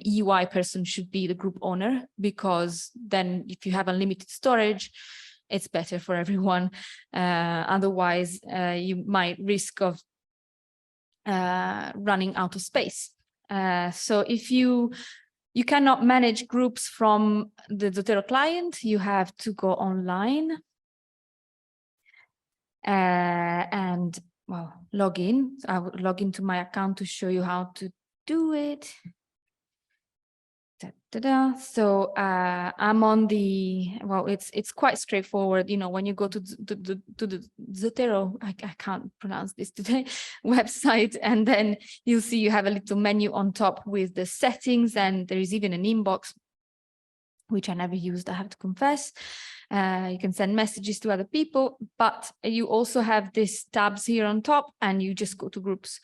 EUI person should be the group owner, because then if you have unlimited storage, it's better for everyone. Otherwise, you might risk of running out of space. So if you cannot manage groups from the Zotero client, you have to go online and, well, log in. I will log into my account to show you how to do it. So I'm on well, it's quite straightforward. When you go to the Zotero, I can't pronounce this today, website, and then you'll see you have a little menu on top with the settings, and there is even an inbox, which I never used, I have to confess. You can send messages to other people, but you also have these tabs here on top, and you just go to groups.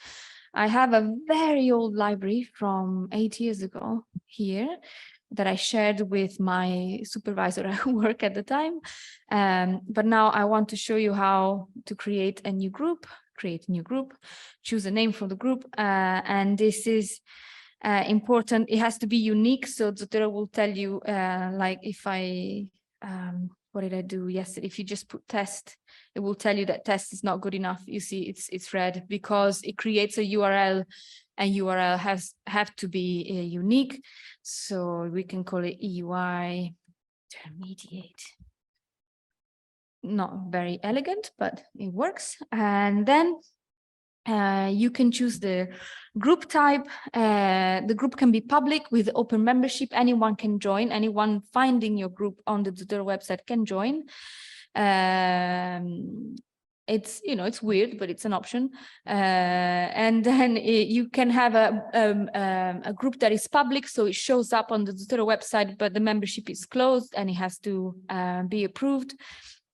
I have a very old library from 8 years ago here that I shared with my supervisor at work at the time. But now I want to show you how to create a new group, choose a name for the group. And this is important. It has to be unique. So Zotero will tell you, like if I, what did I do yesterday? If you just put test, it will tell you that test is not good enough. You see, it's red because it creates a URL, and URL have to be unique. So we can call it EUI intermediate. Not very elegant, but it works. And then you can choose the group type. The group can be public with open membership. Anyone can join. Anyone finding your group on the Zotero website can join. It's, you know, it's weird, but it's an option. And then you can have a group that is public, so it shows up on the Zotero website, but the membership is closed and it has to be approved.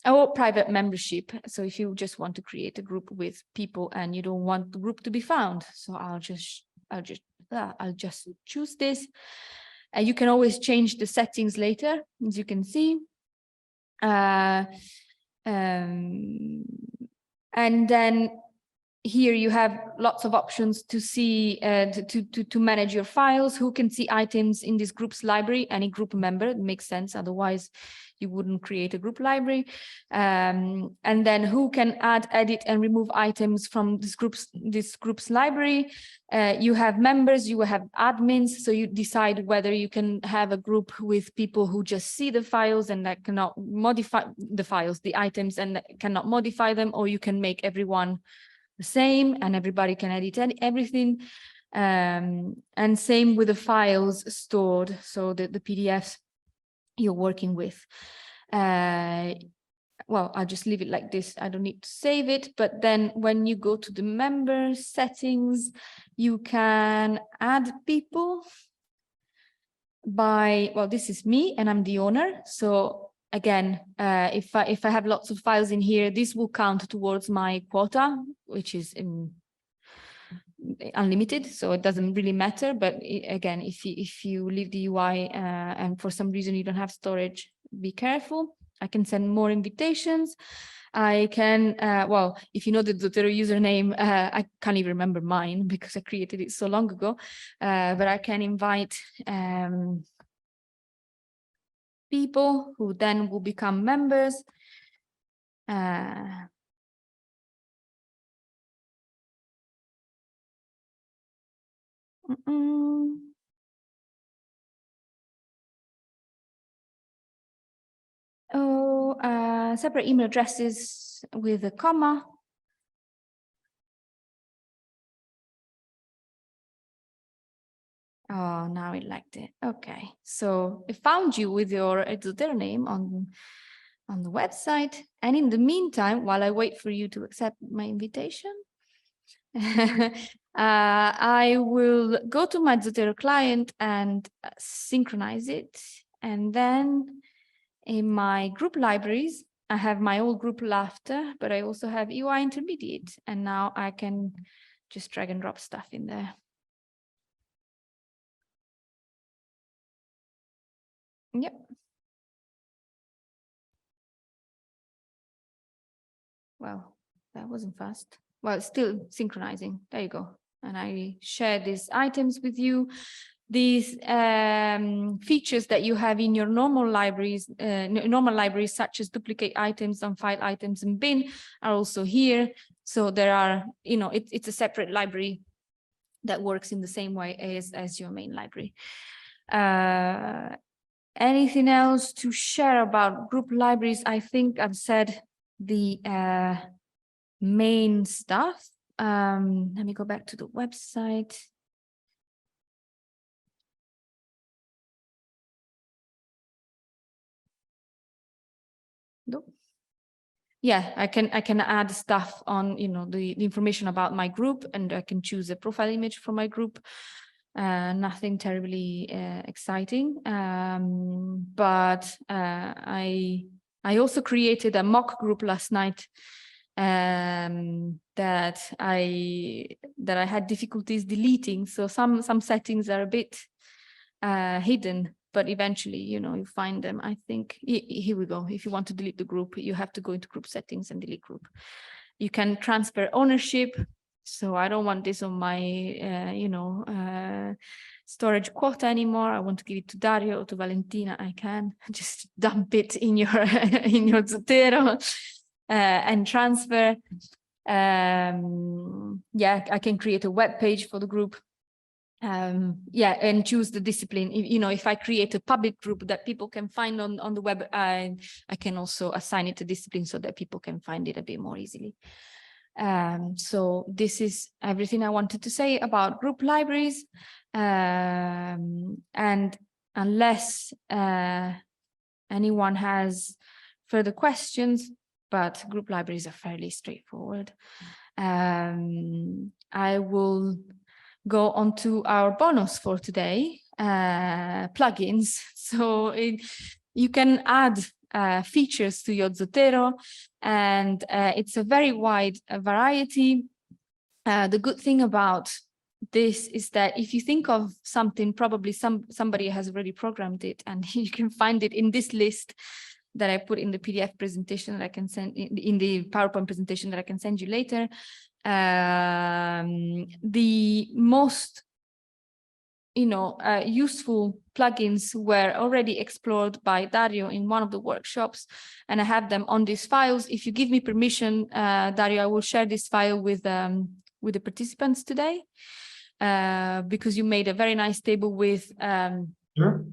Or private membership. So if you just want to create a group with people and you don't want the group to be found, so I'll just choose this. And you can always change the settings later, as you can see. And then here you have lots of options to see, to manage your files, who can see items in this group's library. Any group member, it makes sense, otherwise you wouldn't create a group library. And then who can add, edit, and remove items from this group's library. You have members, you have admins, so you decide whether you can have a group with people who just see the files and that cannot modify the files, the items, and that cannot modify them, or you can make everyone the same and everybody can edit everything. And same with the files stored, so the PDFs you're working with. Well, I'll just leave it like this. I don't need to save it. But then when you go to the member settings, you can add people by, well, this is me and I'm the owner. So again, if I have lots of files in here, this will count towards my quota, which is unlimited, so it doesn't really matter. But again, if you leave the UI and for some reason you don't have storage, be careful. I can send more invitations. I can, well, if you know the Zotero username, I can't even remember mine because I created it so long ago, but I can invite people who then will become members. Separate email addresses with a comma. Oh, now it liked it. Okay, so it found you with your Zotero name on the website. And in the meantime, while I wait for you to accept my invitation, I will go to my Zotero client and synchronize it. And then in my group libraries, I have my old group Laughter, but I also have EUI Intermediate. And now I can just drag and drop stuff in there. Yep. Well, that wasn't fast. Well, it's still synchronizing. There you go. And I share these items with you. These features that you have in your normal libraries, such as duplicate items, unfiled items, and bin, are also here. So there are, you know, it's a separate library that works in the same way as your main library. Anything else to share about group libraries? I think I've said the main stuff. Let me go back to the website. Nope. Yeah, I can add stuff on, you know, the information about my group, and I can choose a profile image for my group. Nothing terribly exciting, but I also created a mock group last night that I had difficulties deleting. So some settings are a bit hidden, but eventually, you know, you find them. I think here we go. If you want to delete the group, you have to go into group settings and delete group. You can transfer ownership. So I don't want this on my, storage quota anymore. I want to give it to Dario or to Valentina. I can just dump it in your in your Zotero and transfer. Yeah, I can create a web page for the group. Yeah, and choose the discipline. If I create a public group that people can find on the web, I can also assign it a discipline so that people can find it a bit more easily. So this is everything I wanted to say about group libraries. And unless anyone has further questions, but group libraries are fairly straightforward, I will go on to our bonus for today, plugins. So you can add features to your Zotero, and it's a very wide variety. The good thing about this is that if you think of something, probably somebody has already programmed it, and you can find it in this list that I put in the PDF presentation that I can send in the PowerPoint presentation that I can send you later. The most useful plugins were already explored by Dario in one of the workshops, and I have them on these files. If you give me permission, Dario, I will share this file with the participants today, because you made a very nice table with Sure.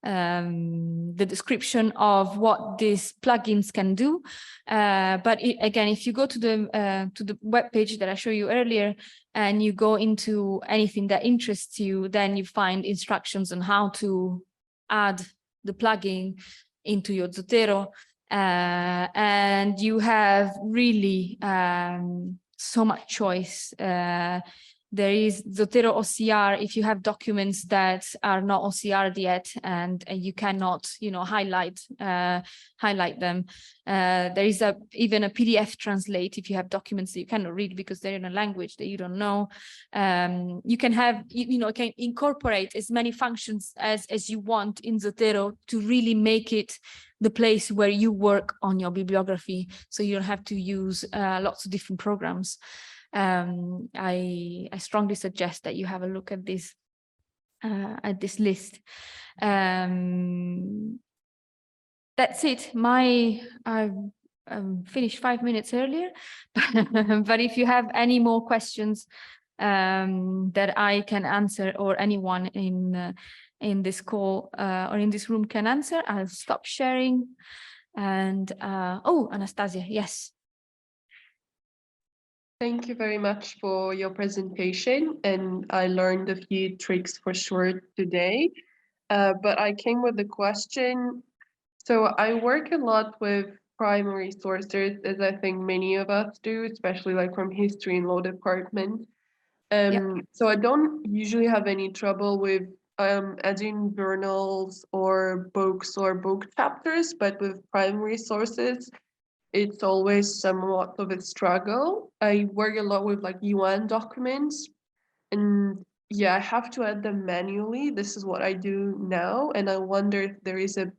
The description of what these plugins can do. But again, if you go to the web page that I showed you earlier, and you go into anything that interests you, then you find instructions on how to add the plugin into your Zotero, and you have really so much choice. There is Zotero OCR if you have documents that are not OCR'd yet, and you cannot, highlight them. There is even a PDF translate if you have documents that you cannot read because they're in a language that you don't know. You can have, can incorporate as many functions as you want in Zotero to really make it the place where you work on your bibliography, so you don't have to use lots of different programs. I strongly suggest that you have a look at this list. That's it. I've finished 5 minutes earlier, but if you have any more questions that I can answer, or anyone in this call or in this room can answer, I'll stop sharing. And oh, Anastasia, yes. Thank you very much for your presentation, and I learned a few tricks for sure today, but I came with a question. So I work a lot with primary sources, as I think many of us do, especially like from history and law department. So I don't usually have any trouble with adding journals or books or book chapters, but with primary sources, it's always somewhat of a struggle. I work a lot with like UN documents, and yeah, I have to add them manually. This is what I do now, and I wonder if there is a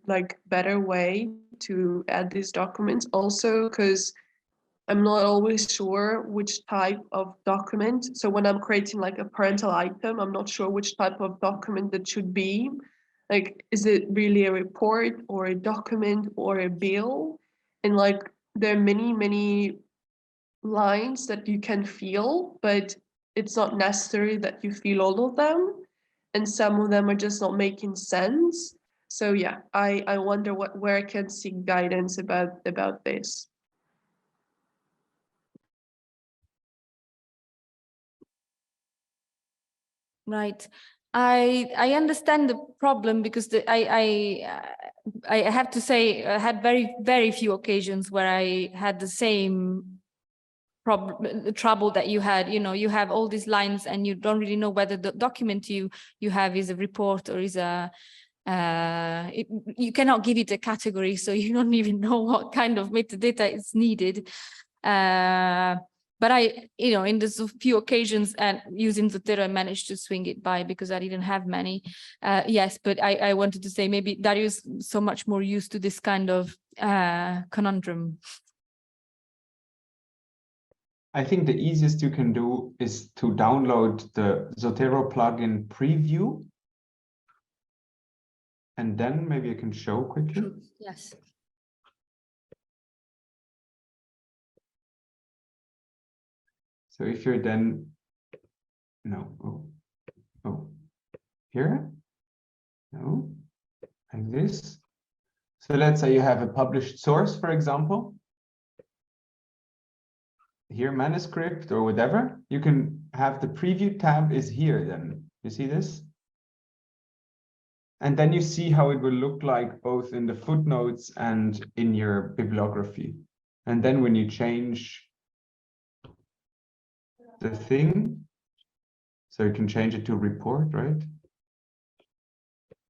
better way to add these documents also, because I'm not always sure which type of document. So when I'm creating like a parental item, I'm not sure which type of document that should be. Like, is it really a report or a document or a bill? And like, there are many lines that you can feel, but it's not necessary that you feel all of them. And some of them are just not making sense. So yeah, I wonder where I can seek guidance about this. Right. I understand the problem, because I have to say I had very few occasions where I had the same trouble that you had. You have all these lines and you don't really know whether the document you have is a report or is a you cannot give it a category, so you don't even know what kind of metadata is needed. But in those few occasions and using Zotero, I managed to swing it by because I didn't have many. Yes, but I wanted to say maybe Dario's so much more used to this kind of conundrum. I think the easiest you can do is to download the Zotero plugin preview. And then maybe I can show quickly. Yes. So if you're then, here, no, like this. So let's say you have a published source, for example. Here, manuscript or whatever, you can have the preview tab is here then. You see this? And then you see how it will look like both in the footnotes and in your bibliography. And then when you change the thing, so you can change it to report, right?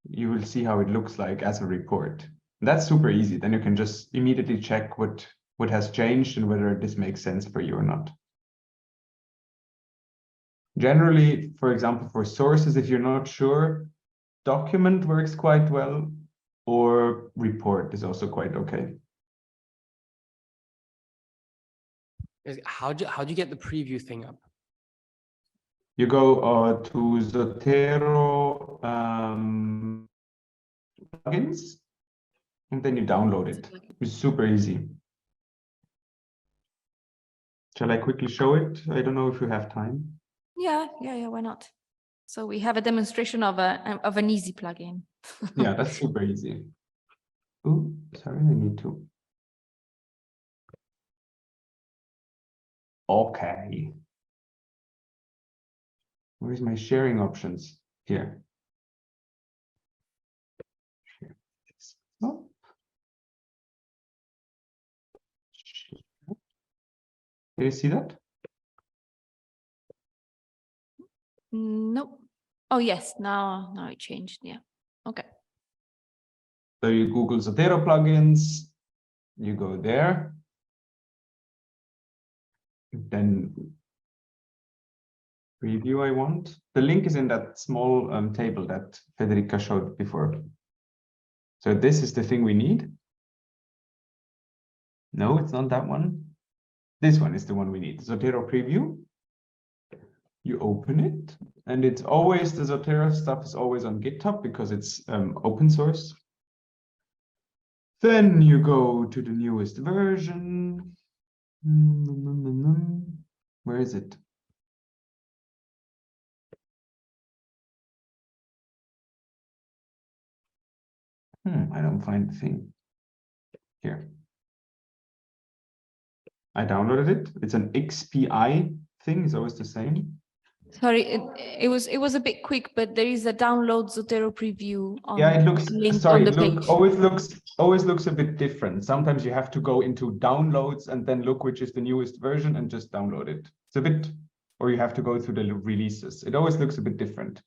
You will see how it looks like as a report. And that's super easy. Then you can just immediately check what has changed and whether this makes sense for you or not. Generally, for example, for sources, if you're not sure, document works quite well, or report is also quite okay. How do you get the preview thing up? You go to Zotero plugins, and then you download it. It's super easy. Shall I quickly show it? I don't know if you have time. Yeah, why not? So we have a demonstration of an easy plugin. Yeah, that's super easy. Ooh, sorry, I need to. Okay. Where's my sharing options? Here. Oh. Do you see that? Nope. Oh yes, now it changed. Yeah. Okay. So you Google Zotero plugins, you go there. Then preview I want. The link is in that small table that Federica showed before. So this is the thing we need. No, it's not that one. This one is the one we need. Zotero preview. You open it, and it's always, the Zotero stuff is always on GitHub because it's open source. Then you go to the newest version. Where is it? I don't find the thing. Here. I downloaded it. It's an XPI thing. It's always the same. Sorry, it was a bit quick, but there is a download Zotero preview on Yeah, it looks, link sorry, on the look, page. always looks a bit different. Sometimes you have to go into downloads and then look which is the newest version and just download it. It's a bit, or you have to go through the releases. It always looks a bit different.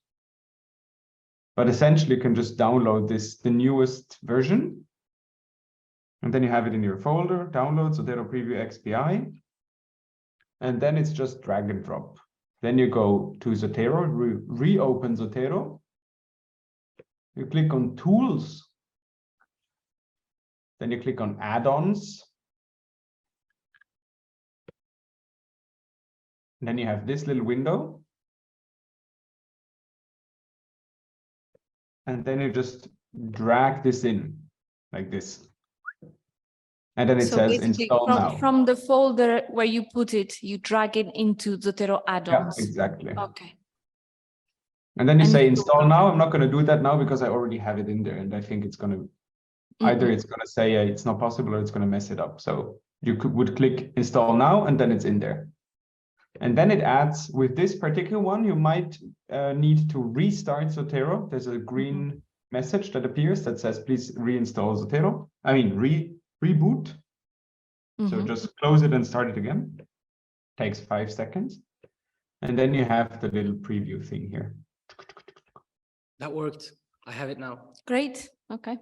But essentially you can just download the newest version. And then you have it in your folder, download Zotero preview XPI. And then it's just drag and drop. Then you go to Zotero, reopen Zotero. You click on tools. Then you click on add-ons. And then you have this little window. And then you just drag this in like this. And then it So says basically install now. from the folder where you put it, you drag it into Zotero Yeah, add-ons. exactly. Okay. And then you And say you- install now. I'm not going to do that now because I already have it in there. And I think it's going to, either it's going to say it's not possible or it's going to mess it up. So you would click install now and then it's in there. And then it adds, with this particular one, you might need to restart Zotero. There's a green message that appears that says, please reinstall Zotero. I mean, reboot. So just close it and start it again. Takes 5 seconds. And then you have the little preview thing here. That worked. I have it now. Great. Okay.